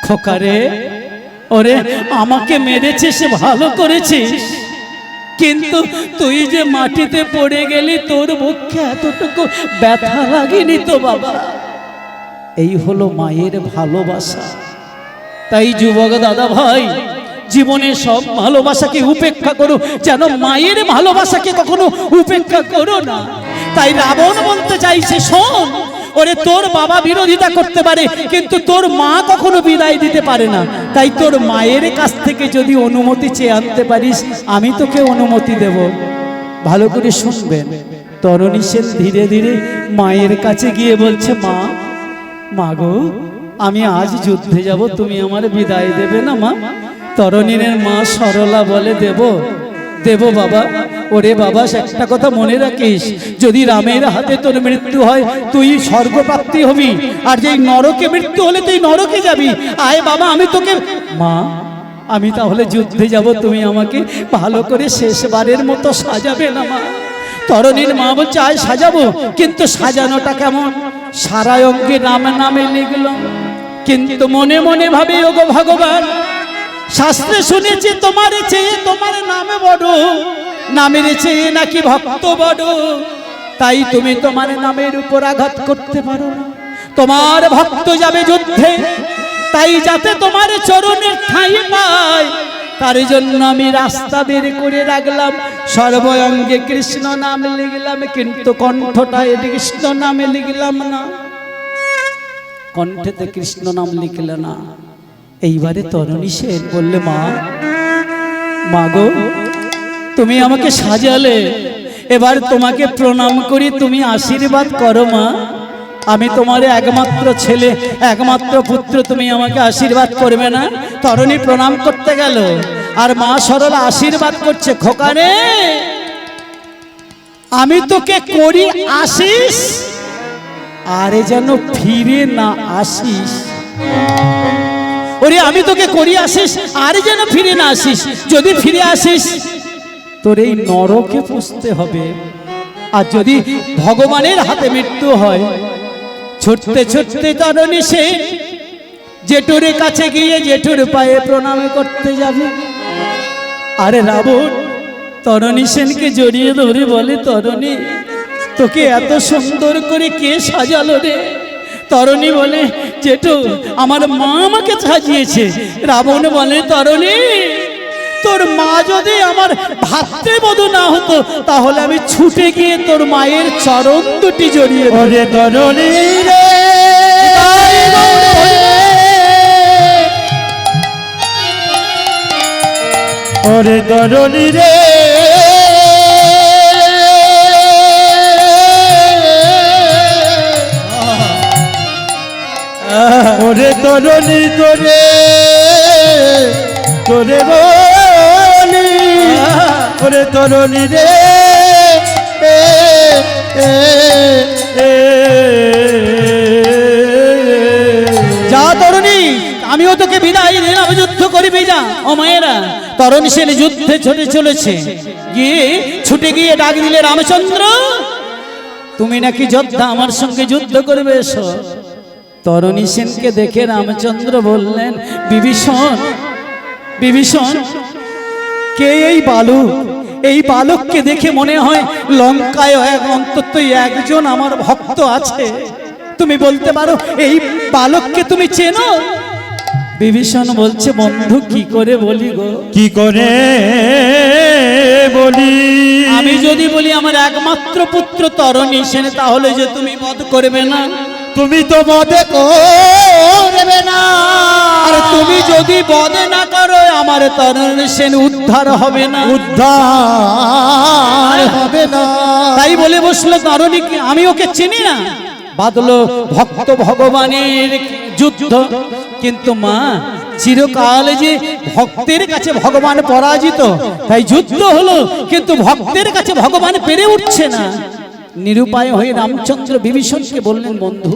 খোকা রে, ওরে আমাকে মেরেছে সে ভালো করেছিস, কিন্তু তুই যে মাটিতে পড়ে গেলি তোর বুকে এতটুকু ব্যথা লাগেনি তো বাবা। এই হলো মায়ের ভালোবাসা। তাই যুবক দাদা ভাই, জীবনে সব ভালোবাসাকে উপেক্ষা করো, যেন মায়ের ভালোবাসাকে কখনো উপেক্ষা করো না। তাই রাবণ বলতে চাইছে, শোন, ওরে তোর বাবা বিরোধিতা করতে পারে, কিন্তু তোর মা কখনো বিদায় দিতে পারে না। তাই তোর মায়ের কাছ থেকে যদি অনুমতি চেয়ে আনতে পারিস, আমি তোকে অনুমতি দেব। ভালো করে শুনবেন। তরণী সেন ধীরে ধীরে মায়ের কাছে গিয়ে বলছে, মা, মা গো, আমি আজ যুদ্ধে যাব, তুমি আমার বিদায় দেবে না মা? তরণীর মা সরলা বলে, দেব, দেব বাবা। ওরে বাবা, একটা কথা মনে রাখিস, যদি রামের হাতে তোর মৃত্যু হয় তুই স্বর্গপ্রাপ্তি হবি, আর যেই নরকে মৃত্যু হলে তুই নরকে যাবি। আয় বাবা, আমি তোকে। মা, আমি তাহলে যুদ্ধে যাব, তুমি আমাকে ভালো করে শেষবারের মতো সাজাবে না মা? তরণীর মা বলছে, আয় সাজাবো, কিন্তু সাজানোটা কেমন? সারা অঙ্গে নামে নামে লিখলাম, কিন্তু মনে মনে ভাবে, ওগো ভগবান, শাস্ত্রে শুনেছি তোমার চেয়ে তোমার নামে বড়, নামের চেয়ে নাকি ভক্ত বড়। তাই তুমি তোমার নামের উপর আঘাত করতে পারো না। তোমার ভক্ত যাবে যুদ্ধে, তাই যাতে তোমার চরণের ঠাঁই পায়, তার জন্য আমি রাস্তা বের করে রাখলাম। সর্বঙ্গে কৃষ্ণ নাম লিখলাম, কিন্তু কণ্ঠটায় কৃষ্ণ নামে লিখলাম না, কণ্ঠেতে কৃষ্ণ নাম লিখলে না। এইবারে তরণী সেন বললে, মা, মা গো, তুমি আমাকে সাজালে, এবার তোমাকে প্রণাম করি, তুমি আশীর্বাদ করো মা। আমি তোমার একমাত্র ছেলে, একমাত্র পুত্র, তুমি আমাকে আশীর্বাদ করবে না? তরণী প্রণাম করতে গেল, আর মা সরলা আশীর্বাদ করছে, খোকা রে, আমি তোকে করি আসিস, আরে যেন ফিরে না আসিস। ওরে আমি তোকে করি আসিস, আর যেন ফিরে না আসিস। যদি ফিরে আসিস, তোর এই নরকে পুষতে হবে। আর যদি ভগবানের হাতে মৃত্যু হয়, ছুটতে ছুটতে তরণী সেন জেঠুর কাছে গিয়ে জেঠুর পায়ে প্রণাম করতে যাবে। আরে রাবণ তরণী সেনকে জড়িয়ে ধরে বলে, তরণী, তোকে এত সুন্দর করে কে সাজালো রে? তরণী বলে, জেঠু, আমার মা আমাকে সাজিয়েছে। রাবণ বলে, তরণী, তোর মা যদি আমার ভাতৃবধূ না হতো, তাহলে আমি ছুটে গিয়ে তোর মায়ের চরণ দুটি জড়িয়ে। ওরে তরণী রে, ওরে তরণী রে, ওরে তরুণী তোরে তোরে বলি ওরে তরুণী রে এ, এ, এ, যা তরুণী, আমিও তোকে বিদায় দিলাম, যুদ্ধ করবি যা। ও মায়েরা, তরুণী সেন যুদ্ধে ছুটে চলেছে, গিয়ে ছুটে গিয়ে ডাক দিলে, রামচন্দ্র তুমি নাকি যোদ্ধা, আমার সঙ্গে যুদ্ধ করবে, এসো। তরুণী সেনকে দেখে রামচন্দ্র বললেন, বিভীষণ, বিভীষণ, কে এই বালক? এই বালককে দেখে মনে হয় লঙ্কায় অন্তত একজন আমার ভক্ত আছে। তুমি বলতে পারো এই বালককে তুমি চেনো? বিভীষণ বলছে, বন্ধু কি করে বলি গো, কি করে বলি? আমি যদি বলি আমার একমাত্র পুত্র তরুণী সেন, তাহলে যে তুমি বধ করবে না? তুমি তো বধ করবে না, আর তুমি যদি বধ না করো, আমার তরুণী সেন উদ্ধার হবে না, উদ্ধার হবে না। তাই বলে বসলো তরুণী, আমি ওকে চিনি না। বাদলো ভক্ত ভগবানের যুদ্ধ, কিন্তু মা চিরকাল যে ভক্তের কাছে ভগবান পরাজিত, তাই যুদ্ধ হলো, কিন্তু ভক্তের কাছে ভগবান পেরে উঠছে না। নিরুপায় হয়ে রামচন্দ্র বিভীষণকে বললেন, বন্ধু,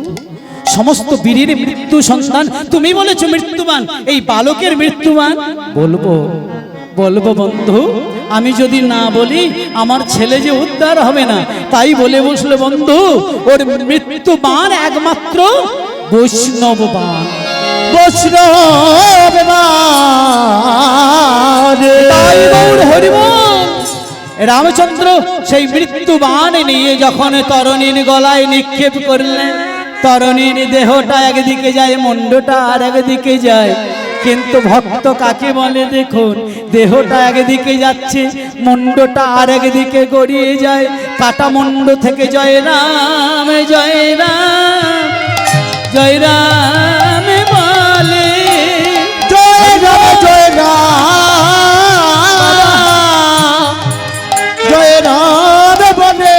সমস্ত বীরের মৃত্যু সন্তান, তুমি বলেছো মৃত্যুবান, এই বালকের মৃত্যুবান? বলবো বলবো বন্ধু, আমি যদি না বলি আমার ছেলে যে উদ্ধার হবে না, তাই বলে বসলো বন্ধু, ওর মৃত্যুবান একমাত্র বৈষ্ণব বান, বৈষ্ণব বাণ। তাই গৌর হরিবল। রামচন্দ্র সেই মৃত্যুবান নিয়ে যখন তরুণীর গলায় নিক্ষেপ করলেন, তরুণীর দেহটা একদিকে যায়, মুন্ডটা আর একদিকে যায়, কিন্তু ভক্ত কাকে বলে দেখুন, দেহটা একদিকে যাচ্ছে, মুন্ডটা আর একদিকে গড়িয়ে যায়, কাটা মুন্ড থেকে জয় রাম জয় রাম জয় রাম বলে, জয় রাম জয় রাম জয় রাম বলে,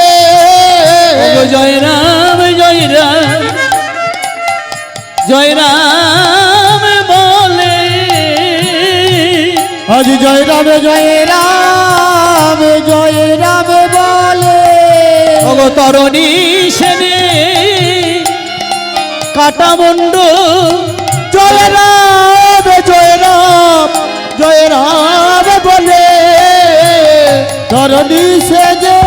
জয় রাম জয় রাম জয় রাম বলে, আজ জয় রাম জয় রাম জয় রাম বলে। ওগো তরুণী সেনে কাটা মুন্ড, জয় রাম জয় রাম জয় রাম বলে, ধরণী সেজে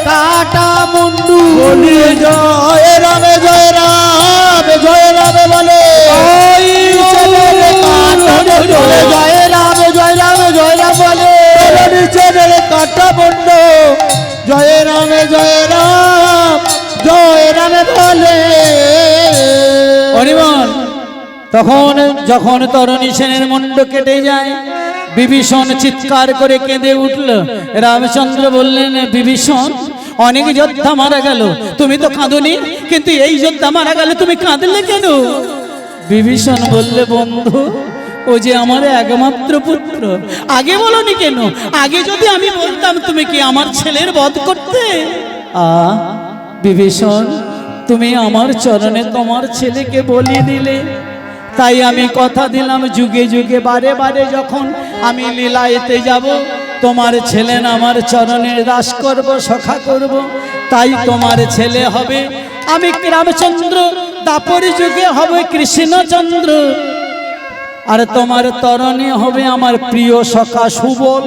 কাটা মুন্ডু বলি, জয় রাম জয় রাম জয় রাম বলে, জয় রাম জয় রাম জয় রাম বলে, ধরণী সেজে কাটা মুন্ডু, জয় রাম জয় রাম জয় রাম বলে। হরিবল। তখন যখন তরুণী সেনের মুন্ড কেটে যায়, বিভীষণ চিৎকার করে কেঁদে উঠল। রামচন্দ্র বললেন, বিভীষণ, অনেক যোদ্ধা মারা গেল, তুমি তো কাঁদনি, কিন্তু এই যোদ্ধা মারা গেল, তুমি কাঁদলে কেন? বিভীষণ বললে, বন্ধু, ও যে আমার একমাত্র পুত্র, আগে বলনি কেন? আগে যদি আমি বলতাম, তুমি কি আমার ছেলের বধ করতে? বিভীষণ, তুমি আমার চরণে তোমার ছেলেকে বলি দিলে, তাই আমি কথা দিলাম, যুগে যুগে বারে বারে যখন আমি লীলায়েতে যাব, তোমার ছেলে আমার চরণে দাস করব, সখা করব, তাই তোমার ছেলে হবে আমি রামচন্দ্র, দাপর যুগে হবে কৃষ্ণচন্দ্র, আর তোমার তরণে হবে আমার প্রিয় সখা সুবল,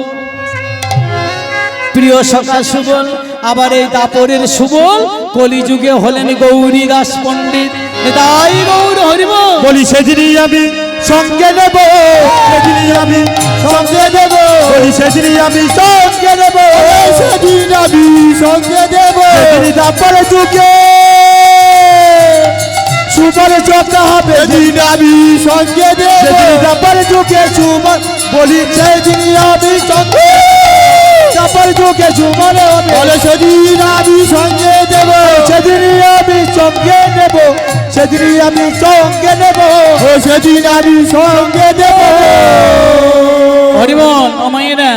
প্রিয় সখা সুবল। আবার এই দাপরের সুবল কলিযুগে হলেন গৌরী দাস পণ্ডিত। তাই গৌর হরিব বলি, সেদিনই আমি সঙ্গে নেব, সেদিনই আমি সঙ্গে দেব, বলি সেদিনই আমি সঙ্গে নেব, সেদিন আমি সঙ্গে দেব, সেদিনই তারপরে যুগে সুবল চক্র হবে, সেদিন আমি সঙ্গে দেব, সেদিনই তারপরে যুগে সুবল, বলি সেদিনই আমি সঙ্গে, তারপরে যুগে সুবল হবে, বলে সেদিন আমি সঙ্গে দেব, সেদিনই আমি সঙ্গে নেব, সেদিনই আমি সঙ্গে নেব, ও সেদিন আমি সঙ্গে দেব। হরিবল। ও মায়েরা,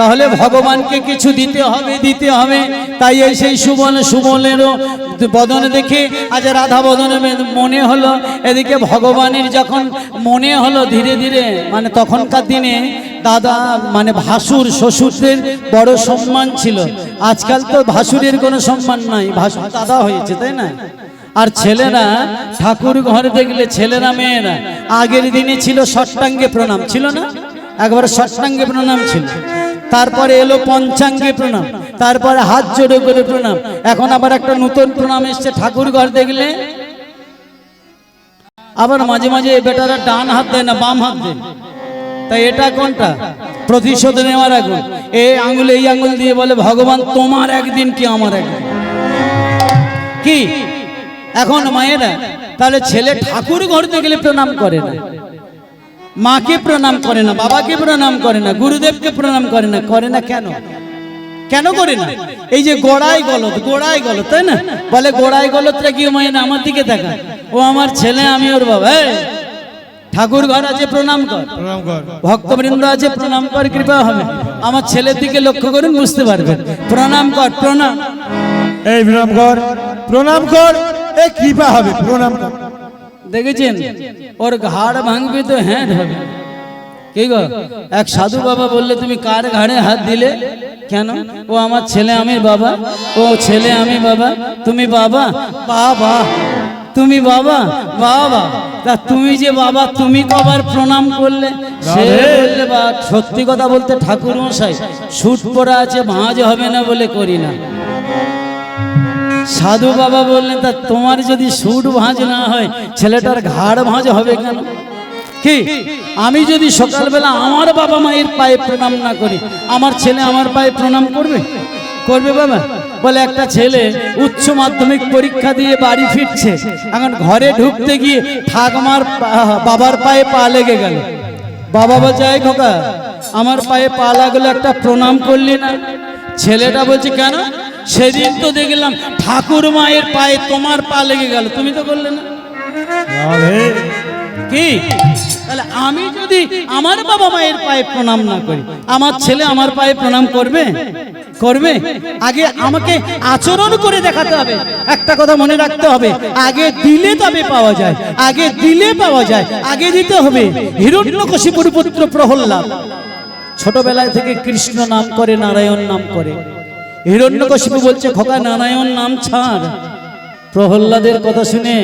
তাহলে ভগবানকে কিছু দিতে হবে। তাই এই সেই সুবলেরও বদন দেখে আজ রাধা বদনে মনে হলো, এদিকে ভগবানের যখন মনে হলো ধীরে ধীরে, মানে তখনকার দিনে দাদা মানে ভাসুর শ্বশুরদের বড় সম্মান ছিল। আজকাল তো ভাসুরের কোনো সম্মান নাই, ভাসুর দাদা হয়েছে, তাই না? আর ছেলেরা ঠাকুর ঘরে দেখলে ছেলেরা মেয়েরা আগের দিনে ছিল ষষ্ঠাঙ্গে প্রণাম, ছিল না? একবার ষষ্ঠাঙ্গে প্রণাম ছিল, তারপরে এলো পঞ্চাঙ্গে প্রণাম, তারপরে হাত জোড়ো করে প্রণাম। এখন আবার একটা নতুন প্রণাম এসছে, ঠাকুর ঘর দেখলে আবার মাঝে মাঝে বেটারা ডান হাত দেয় না, বাম হাত দেয়। তাই এটা কোনটা? প্রতিশোধ নেওয়ার আগুন। এই আঙুল দিয়ে বলে ভগবান তোমার একদিন কি আমার একদিন কি। এখন মায়েরা তাহলে ছেলে ঠাকুর ঘরতে গেলে প্রণাম করে না, মাকে প্রণাম করে না, বাবাকে প্রণাম করে না, গুরুদেবকে প্রণাম করে না। কেন করে না? এই যে গোড়ায় গলত, তাই না? বলে গোড়ায় গলতটা কি মায়েরা আমার দিকে দেখা, ও আমার ছেলে, আমি ওর বাবা। ঠাকুর ঘর আছে প্রণাম কর, ভক্তবৃন্দ আছে প্রণাম কর, কৃপা হবে। আমার ছেলের দিকে লক্ষ্য করুন, বুঝতে পারবেন। প্রণাম কর, প্রণাম, এই প্রণাম কর, এই কৃপা হবে, প্রণাম কর। দেখেছেন ওর ঘাড় ভাঙবে তো হ্যাঁ হবে। কি গো, এক সাধু বাবা বললে তুমি কার ঘাড়ে হাত দিলে? কেন? ও আমার ছেলে, আমি বাবা। ও ছেলে, আমি বাবা। তুমি বাবা? বাবা। তুমি বাবা? বাবা। তা তুমি যে বাবা, তুমি কবার প্রণাম করলে? সে বললে বা সত্যি কথা বলতে ঠাকুর মশাই সুট পরা আছে, ভাঁজ হবে না বলে করি না। সাধু বাবা বললেন তা তোমার যদি সুট ভাঁজ না হয় ছেলেটার ঘাড় ভাঁজ হবে কেন? কি আমি যদি সকালবেলা আমার বাবা মায়ের পায়ে প্রণাম না করি, আমার ছেলে আমার পায়ে প্রণাম করবে? করবে বাবা? বলে একটা ছেলে উচ্চ মাধ্যমিক পরীক্ষা দিয়ে বাড়ি ফিরছে, এখন ঘরে ঢুকতে গিয়ে ঠাকুমার বাবার পায়ে পা লেগে গেল। বাবা বলছে এই খোকা, আমার পায়ে পা লাগলো, একটা প্রণাম করলি না? ছেলেটা বলছে কেন? সেদিন তো দেখলাম ঠাকুর মায়ের পায়ে তোমার পা লেগে গেল, তুমি তো করলে না। কি তাহলে আমি যদি আমার বাবা মায়ের পায়ে প্রণাম না করি, আমার ছেলে আমার পায়ে প্রণাম করবে? করবে? আগে আমাকে আচরণ করে দেখাতে হবে। একটা কথা মনে রাখতে হবে, আগে দিলে তবে পাওয়া যায়, আগে দিলে পাওয়া যায়, আগে দিতে হবে। হিরণ্যকশিপুর পুত্র প্রহল্লাদ ছোটবেলায় থেকে কৃষ্ণ নাম করে, নারায়ণ নাম করে। হিরণ্যকশিপু বলছে খোকা নারায়ণ নাম ছাড়। প্রহল্লাদের কথা শুনে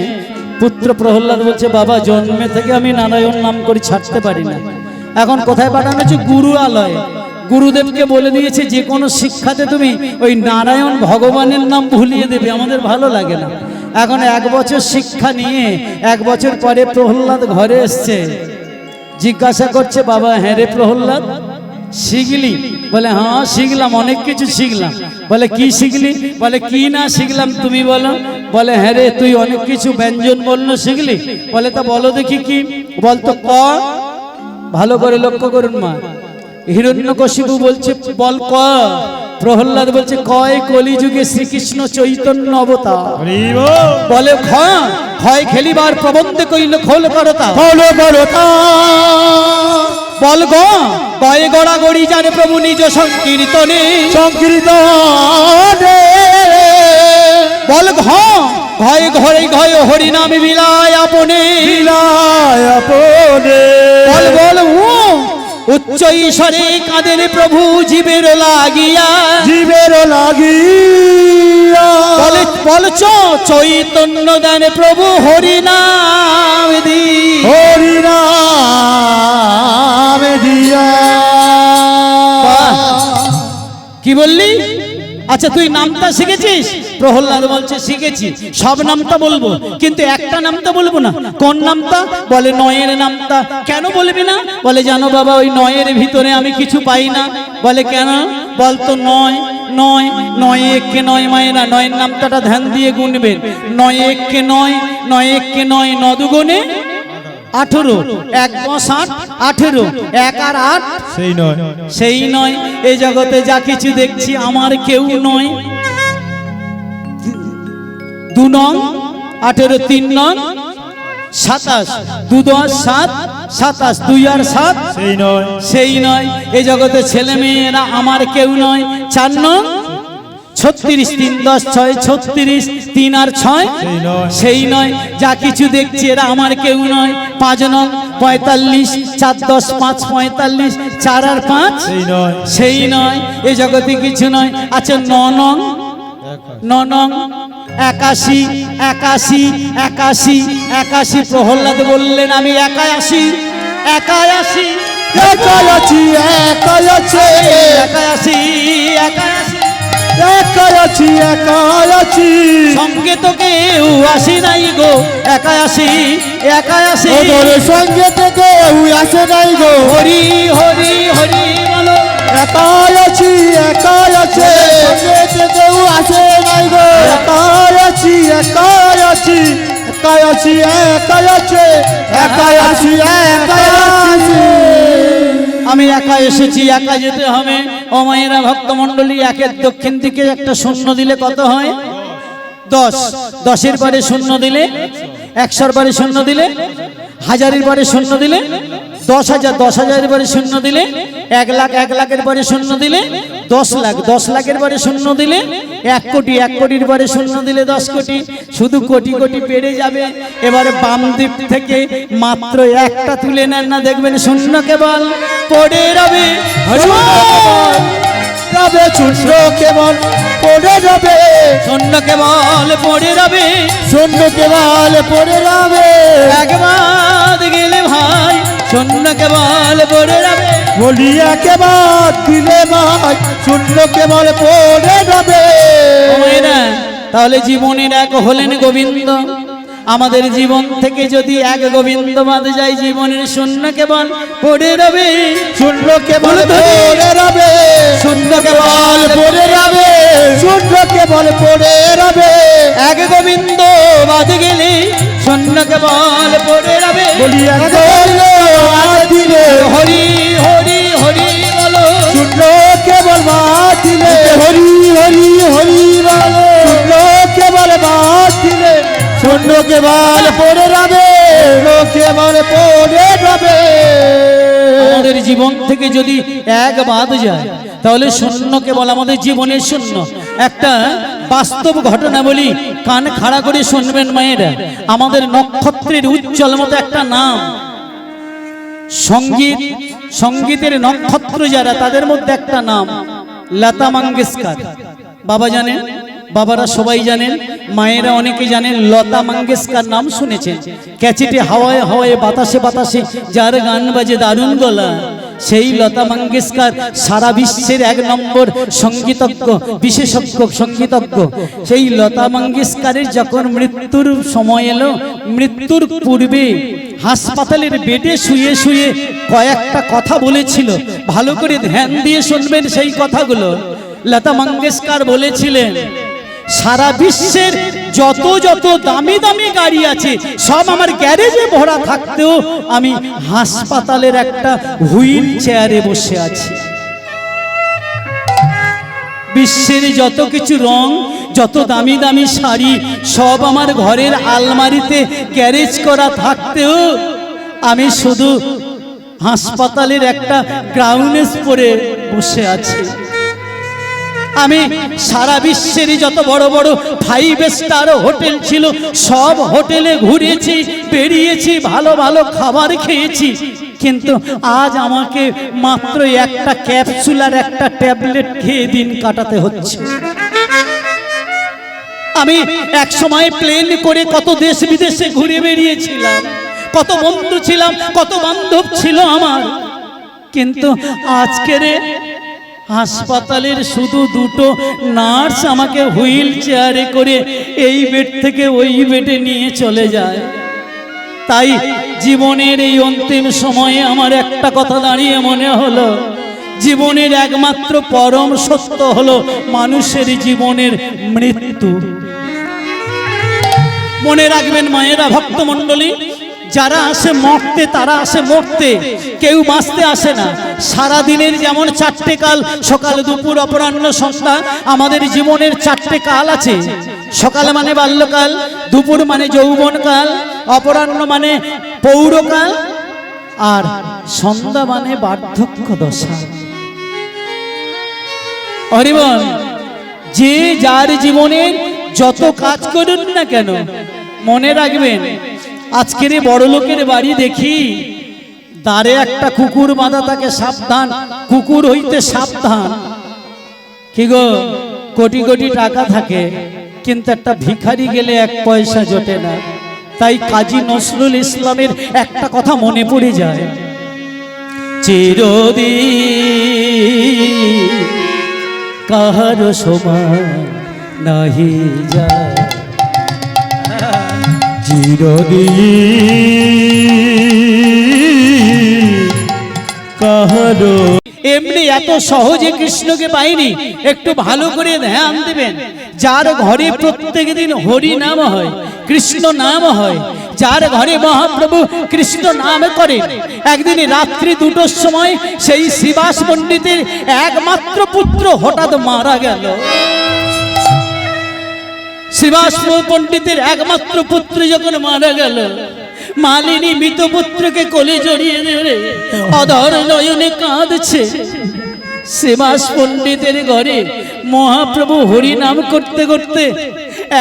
পুত্র প্রহল্লাদ বলছে বাবা জন্মে থেকে আমি নারায়ণ নাম করি, ছাড়তে পারি না। এখন কোথায় পাঠানো হচ্ছে? গুরু আলয়ে। গুরুদেবকে বলে দিয়েছে যে কোনো শিক্ষাতে তুমি ওই নারায়ণ ভগবানের নাম ভুলিয়ে দেবে, আমাদের ভালো লাগে না। এখন 1 বছর শিক্ষা নিয়ে 1 বছর পরে প্রহল্লাদ ঘরে এসছে, জিজ্ঞাসা করছে বাবা হ্যাঁ রে প্রহল্লাদ শিখলি? বলে হ্যাঁ শিখলাম, অনেক কিছু শিখলাম। বলে কি শিখলি? বলে কি না শিখলাম তুমি বলো। বলে হ্যাঁ রে তুই অনেক কিছু ব্যঞ্জন বললো শিখলি। বলে তা বলো দেখি কি? বলতো ক। ভালো করে লক্ষ্য করুন মা, হিরণ্যকশিপু বলছে বল ক। প্রহল্লাদ বলছে কয় কলিযুগে শ্রীকৃষ্ণ চৈতন্য অবতার। বলে ক্ষয় খেলিবার প্রবন্ধে কইল খোল করতা। বল গো কয় গড়া গড়ি জানে প্রভু নিজ সংকীর্তনে। বল ঘয় ঘরে ঘয় হরি নামে বিলায় আপনে। বল বল উচ্চ ঈশ্বরে কাঁদেন প্রভু জীবের লাগিয়া। বলে বলছ চৈতন্য দেন প্রভু হরি নাম দিয়া। কি বললি? আচ্ছা তুই নামটা শিখেছিস? প্রহল্লাদ বলছে শিখেছি, সব নামটা বলবো কিন্তু একটা নামটা বলবো না। কোন নামটা? বলে নয়ের নামটা। কেন বলবি না? বলে জানো বাবা ওই নয়ের ভিতরে আমি কিছু পাই না। বলে কেন? বলতো নয় নয় নয় একে নয় মায়েরা, নয়ের নামটাটা ধ্যান দিয়ে গুনবেন। 9 একে 9, 9 একে 9, 9 দুগুণে 18, 1 × 8, 18, 1 আর 8 সেই নয়। এই জগতে যা কিছু দেখছি আমার কেউ নয়। 2 নং 18, 3 নং 27, 2 × 10 = 7, 27 2 আর 7 সেই নয় সেই নয়। এই জগতে ছেলে মেয়েরা আমার কেউ নয়। 4 নং 36 3 10 6 36 3 আর 6 সেই নয় সেই নয়। যা কিছু দেখছি এরা আমার কেউ নয়। 5 নং 45 4 10 5 45 4 আর 5 সেই নয় সেই নয়। এই জগতে কিছু নয়। আচ্ছা 9 নং 81 81 81 81 প্রহ্লাদ বললেন আমি একাই আসি একাই আসি একাই আছি একাই আছে একাই আসি একাই আসি একাই আছি একাই আছি সঙ্গে তো কেউ আসি নাই গো একাই আসি একাই আসি ওদের সঙ্গে থেকে আসে নাই গো হরি হরি হরি বলো একাই আছি একাই আছে সঙ্গে থেকেও আসে নাই গো একাই আছি একাই আছি একাই আছি একাই আছে একাই আছি একাই আছি আমি একা এসেছি একা যেতে হবে। ও মায়েরা ভক্তমণ্ডলী, একের দক্ষিণ দিকে একটা শূন্য দিলে কত হয়? 10। 10-এর পরে শূন্য দিলে 100-এর পরে শূন্য দিলে 1000-এর পরে শূন্য দিলে 10,000 10,000-এর পরে শূন্য দিলে 1 লাখ 1 লাখের পরে শূন্য দিলে 10 লাখ 10 লাখের পরে শূন্য দিলে 1 কোটি 1 কোটির পরে শূন্য দিলে 10 কোটি। শুধু কোটি কোটি বেড়ে যাবে। এবারে বাম দিক থেকে মাত্র একটা তুলে নেন না, দেখবেন শূন্য কেবল পড়ে রবে। রবে শূন্য কেবল পড়ে রবে শূন্য কেবল পড়ে রবে শূন্য কেবল পড়ে রবে একবার গেলে ভাই শূন্য কেবল পড়ে রবে। বলি একেবার দিলে ভাই শূন্য কেবল পড়ে রবে তাহলে জীবনের এক হলেন গোবিন্দ। আমাদের জীবন থেকে যদি এক গোবিন্দ বাদ যায়, জীবনের শূন্য কেবল পড়ে রবে শূন্য কেবল পড়ে রবে শূন্য কেবল পড়ে রবে শূন্য কেবল পড়ে রবে এক গোবিন্দ বাদ গেলে শূন্য কেবল পড়ে রবে। বলি দিলে হরি হরি হরি বলো শূন্য কেবল বাদ দিলে হরি হরি হরি বলো শূন্য কেবল বাদ দিলে শূন্য কেবল পড়ে রবে কেবল পড়ে রবে। আমাদের জীবন থেকে যদি এক বাদ যায় তাহলে শূন্য কেবল আমাদের জীবনের শূন্য। একটা বাস্তব ঘটনা বলি, কান খাড়া করে শুনবেন মায়েরা। আমাদের নক্ষত্রের উজ্জ্বল মতো একটা নাম, সঙ্গীতের নক্ষত্র যারা, তাদের মধ্যে একটা নাম লতা মঙ্গেশকর। বাবা জানেন, বাবারা সবাই জানেন, মায়েরা অনেকে জানেন। লতা মঙ্গেশকর নাম শুনেছেন। ক্যাচেটে হাওয়ায় হাওয়ায় বাতাসে বাতাসে যার গান বাজে দারুণ গলা, সেই লতা মঙ্গেশকর সারা বিশ্বের 1 নম্বর সঙ্গীতজ্ঞ, বিশেষজ্ঞ সঙ্গীতজ্ঞ। সেই লতা মঙ্গেশকরের যখন মৃত্যুর সময় এলো, মৃত্যুর পূর্বে হাসপাতালের বেডে শুয়ে শুয়ে কয়েকটা কথা বলেছিল। ভালো করে ধ্যান দিয়ে শুনবেন সেই কথাগুলো। লতা মঙ্গেশকর বলেছিলেন, সারা বিশ্বের যত যত দামি দামি গাড়ি আছে সব আমার গ্যারেজে ভরা থাকতেও আমি হাসপাতালের একটা হুইল চেয়ারে বসে আছি। বিশ্বের যত কিছু রং, যত দামি দামি শাড়ি সব আমার ঘরের আলমারিতে গ্যারেজ করা থাকতেও আমি শুধু হাসপাতালের একটা গ্রাউন্ডেস পরে বসে আছি। আমি সারা বিশ্বের যত বড় বড় 5 স্টার হোটেল ছিল সব হোটেলে ঘুরেছি, বেরিয়েছি, ভালো ভালো খাবার খেয়েছি, কিন্তু আজ আমাকে মাত্র একটা ক্যাপসুল আর একটা ট্যাবলেট খেয়ে দিন কাটাতে হচ্ছে। আমি এক সময় প্লেন করে কত দেশ বিদেশে ঘুরে বেরিয়েছিলাম, কত বন্ধু ছিলাম, কত বান্ধব ছিল আমার, কিন্তু আজকের হাসপাতালের শুধু 2টো নার্স আমাকে হুইল চেয়ারে করে এই বেড থেকে ওই বেডে নিয়ে চলে যায়। তাই জীবনের এই অন্তিম সময়ে আমার একটা কথা দাঁড়িয়ে মনে হলো, জীবনের একমাত্র পরম সত্য হলো মানুষের জীবনের মৃত্যু। মনে রাখবেন মায়েরা, ভক্তমণ্ডলী, যারা আসে মরতে তারা আসে মরতে, কেউ বাঁচতে আসে না। সারা দিনের যেমন 4টে কাল, সকাল দুপুর অপরাহ্ন সন্ধ্যা, আমাদের জীবনের 4টে কাল আছে। সকাল মানে বাল্যকাল, দুপুর মানে যৌবনকাল, অপরাহ্ন মানে পৌরকাল, আর সন্ধ্যা মানে বার্ধক্য দশা। হরিবল, যে যার জীবনের যত কাজ করুন না কেন, মনে রাখবেন আজকের বড় লোকের বাড়ি দেখি দ্বারে একটা কুকুর বাঁধা থাকে, সাবধান, কুকুর হইতে সাবধান। কি গো, কোটি কোটি টাকা থাকে কিন্তু একটা ভিখারি গেলে এক পয়সা জোটে না। তাই কাজী নজরুল ইসলামের একটা কথা মনে পড়ে যায়, চিরদিন কাহার সমান নাহি যায়, চিরদিন কাহারো। এমনি এত সহজে কৃষ্ণকে পাইনি, একটু ভালো করে ধ্যান দিবেন। যার ঘরে প্রত্যেক দিন হরি নাম হয়, কৃষ্ণ নাম হয়, যার ঘরে মহাপ্রভু কৃষ্ণ নাম করে, একদিন রাত্রি 2টোর সময় সেই শ্রীবাস পণ্ডিতের একমাত্র পুত্র হঠাৎ মারা গেল। শ্রীবাস পণ্ডিতের একমাত্র পুত্র যখন মারা গেল, মালিনী মৃত পুত্রকে কোলে জড়িয়ে ধরে অধর নয়নে কাঁদছে। শ্রীবাস পণ্ডিতের ঘরে মহাপ্রভু হরি নাম করতে করতে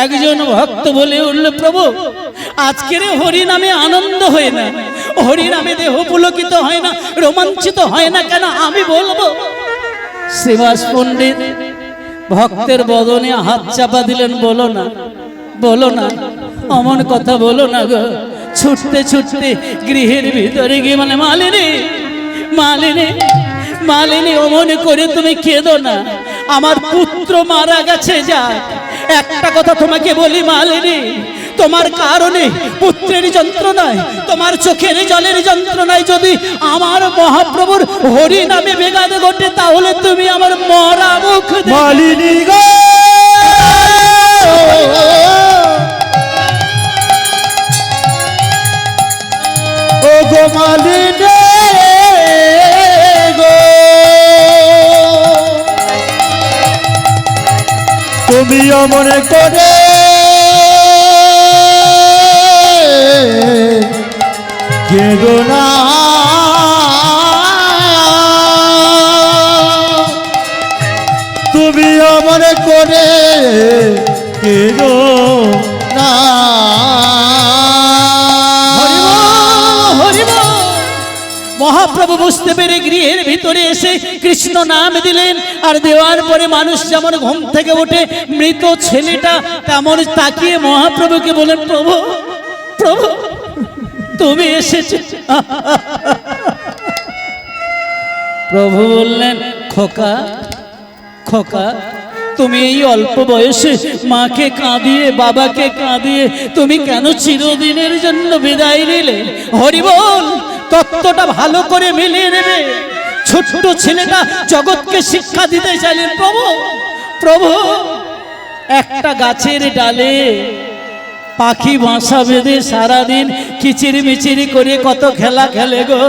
একজন ভক্ত বলে উঠল, প্রভু আজকের হরি নামে আনন্দ হয় না, হরি নামে দেহ পুলকিত হয় না, রোমাঞ্চিত হয় না কেন, আমি বলবো। শ্রীবাস পণ্ডিত ভক্তের বদনে হাত চাপা দিলেন, বলো না, বলো না, অমন কথা বলো না গো। ছুটতে ছুটতে গৃহের ভিতরে গিয়ে মানে, মালিনী, মালিনী, মালিনী, অমন করে তুমি কেঁদো না, আমার পুত্র মারা গেছে। যাক, একটা কথা তোমাকে বলি মালিনী, তোমার কারণে পুত্রের যন্ত্রণায়, তোমার চোখের জলের যন্ত্রণায় যদি আমার মহাপ্রভুর হরি নামে বেঘাত ঘটে, তাহলে তুমি আমার মরা মুখ মালিনী গো, ও গো মালিনী গো, তুমি অমন করে কেঁদো না, তুমি অমন করে কেঁদো না। মহাপ্রভু বুঝতে পেরে গৃহের ভিতরে এসে কৃষ্ণ নাম দিলেন, আর দেওয়ার পরে মানুষ যেমন ঘুম থেকে ওঠে, মৃত ছেলেটা তেমন তাকিয়ে মহাপ্রভুকে বলেন, প্রভু, প্রভু তুমি এসেছো। প্রভু বললেন, খোকা, খোকা, তুমি এই অল্প বয়সে মাকে কাঁদিয়ে, বাবাকে কাঁদিয়ে তুমি কেন চিরদিনের জন্য বিদায় নিলে? হরি বল, তত্ত্বটা ভালো করে মিলিয়ে নেবে। ছোট্ট ছেলেটা জগৎকে শিক্ষা দিতে চাইলেন, প্রভু, প্রভু একটা গাছের ডালে পাখি বাসা বেঁধে সারাদিন কিচিরি মিচিরি করে কত খেলা খেলে গো,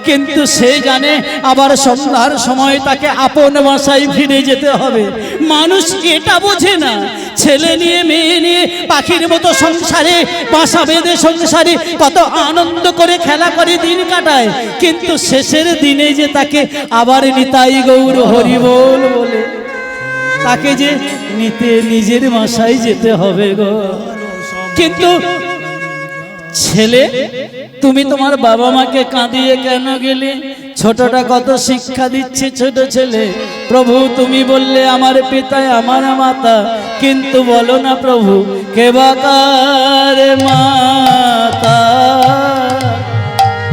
কিন্তু সে জানে আবার সন্ধ্যার সময় তাকে আপন বাসায় ফিরে যেতে হবে। মানুষ এটা বোঝে না, ছেলে নিয়ে মেয়ে নিয়ে পাখির মতো সংসারে বাসা বেঁধে সংসারে কত আনন্দ করে খেলা করে দিন কাটায়, কিন্তু শেষের দিনে যে তাকে আবার নিতাই গৌর হরি বল বলে তাকে যে নিতে নিজের বাসায় যেতে হবে গো। কিন্তু ছেলে, তুমি তোমার বাবা মাকে কাঁদিয়ে কেন গেলে? ছোটটা কত শিক্ষা দিচ্ছে ছোট ছেলে। প্রভু তুমি বললে আমার পিতায় আমার মাতা, কিন্তু বলো না প্রভু কে বাকার মাতা,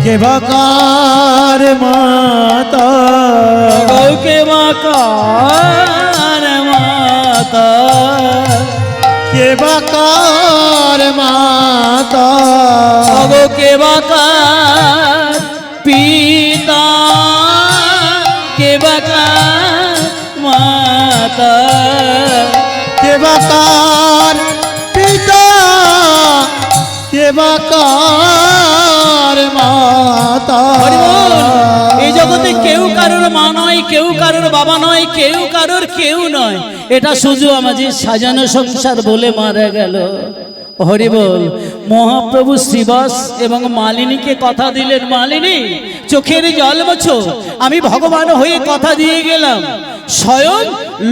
কে বাকার মাতা, কে বাকার মাতা, কে বাকার মাতা, কে বাকার পিতা, কে বাকার মাতা, কে বাকার পিতা, কে বাকার মাতা। এই জগতে কেউ কারোর মা নয়, কেউ কারোর বাবা নয়, কেউ কারোর কেউ নয়। এটা শুধু আমাদের সাজানো সংসার বলে মারা গেল। হরি বল। মহাপ্রভু শ্রীবাস এবং মালিনীকে কথা দিলেন, মালিনী চোখের জল মোছো, আমি ভগবান হয়ে কথা দিয়ে গেলাম, স্বয়ং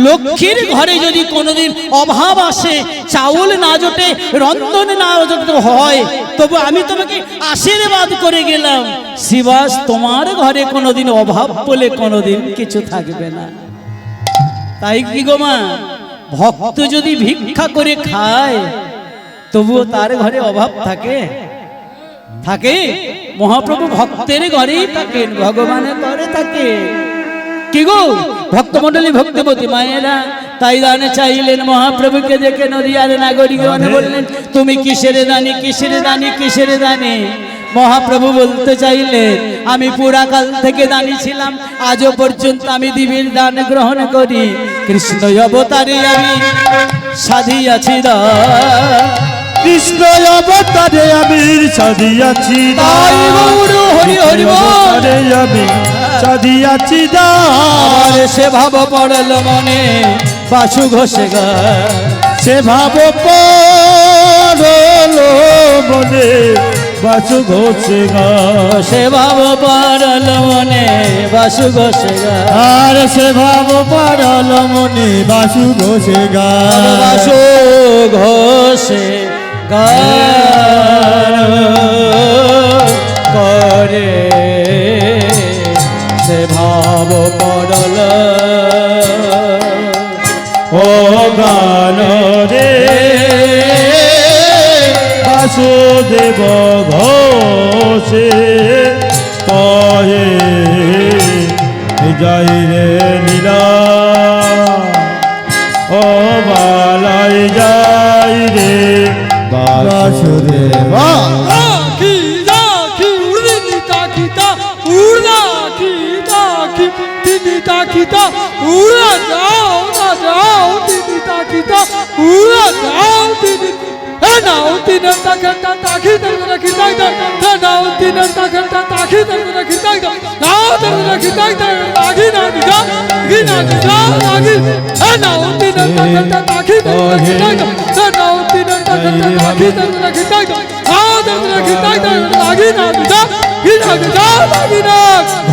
লক্ষ্মীর ঘরে যদি কোনোদিন অভাব আসে, চাউল না জোটে, রন্ধন না জোটে হয়, তবু আমি তোমাকে আশীর্বাদ করে গেলাম, শ্রীবাস তোমার ঘরে কোনোদিন অভাব বলে কোনোদিন কিছু থাকবে না। তাই কি গো মা, ভক্ত যদি ভিক্ষা করে খায় তবুও তার ঘরে অভাব থাকে? থাকে? মহাপ্রভু ভক্তের ঘরেই থাকেন, ভগবানের ঘরে থাকে। কি গো ভক্তমণ্ডলী, ভক্তিবতী মায়েরা, তাই দানে চাইলেন মহাপ্রভুকে দেখে নদিয়ার নাগরিকগণ বললেন, তুমি কিসের দানি, কিসের দানি, কিসের দানি? মহাপ্রভু বলতে চাইলেন, আমি পুরাকাল থেকে দানি ছিলাম, আজও পর্যন্ত আমি দিবীর দান গ্রহণ করি, কৃষ্ণ অবতারে আমি সাধিয়াছি দান, কৃষ্ণ অবতারে আমি সাধিয়াছি তাই গৌর হরি হরি বল। আমি সাধিয়াছি আমার সে ভাব পড়ল মনে, বাসু ঘষে গা, সে ভাব পড়ল মনে, বাসু ঘষে গা, সে ভাব পড়ল মনে, বাসু ঘষে গা, আর সে ভাব পড়ল মনে, বাসু ঘষে গা, বাসু ঘষে গা করে সে ভাব পড়ল ও গান রে বাসুদেব ঘোষে কহে যাই রে লীলা, ও বালাই যাই রে বাসুদেব।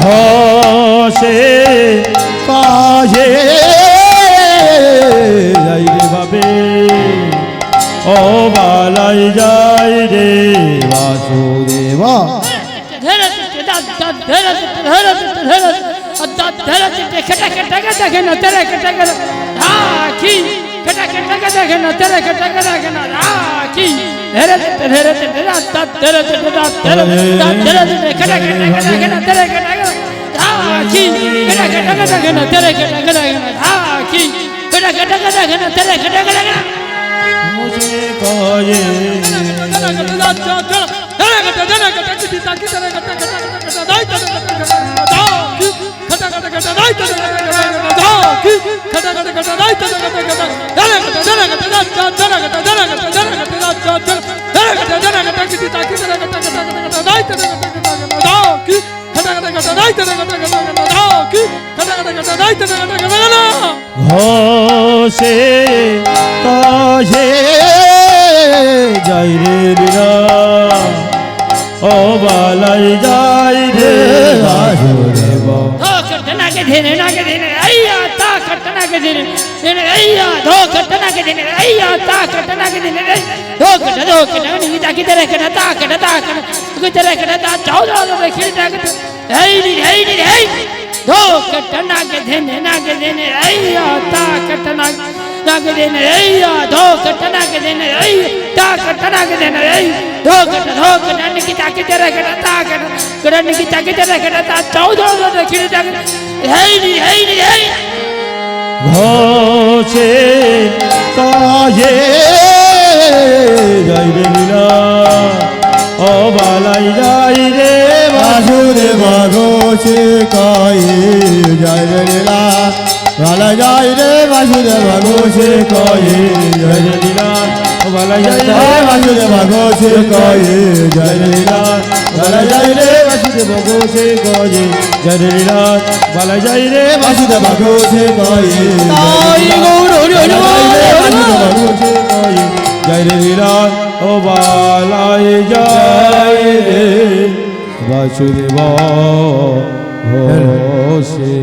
ঘোষে কাজে যাই রে বাবে, ও বালাই যাই রে বাসুদেব। ঘোষে কাজে যাই রে লীলা, ও বালাই যাই রে বাসুদেব। ঘোষে কাজে যাই রে লীলা, ও বালাই যাই রে বাসুদেব। ঘোষে কাজে যাই রে লীলা, বালাই যাই রে বাসুদেব। ঘোষে কাজে যাই রে লীলা, বালাই যাই রে বাসুদেব। ঘোষে কাজে যাই রে লীলা, বালাই যাই রে বাসুদেব। ঘোষে কাজে যাই রে লীলা, বালাই যাই রে বাসুদেব। ঘোষে কাজে তাই গৌর হরি হরি বল। জয় রে বিরাট ও বালাই জয় রে বাসুদেব ঘোষে।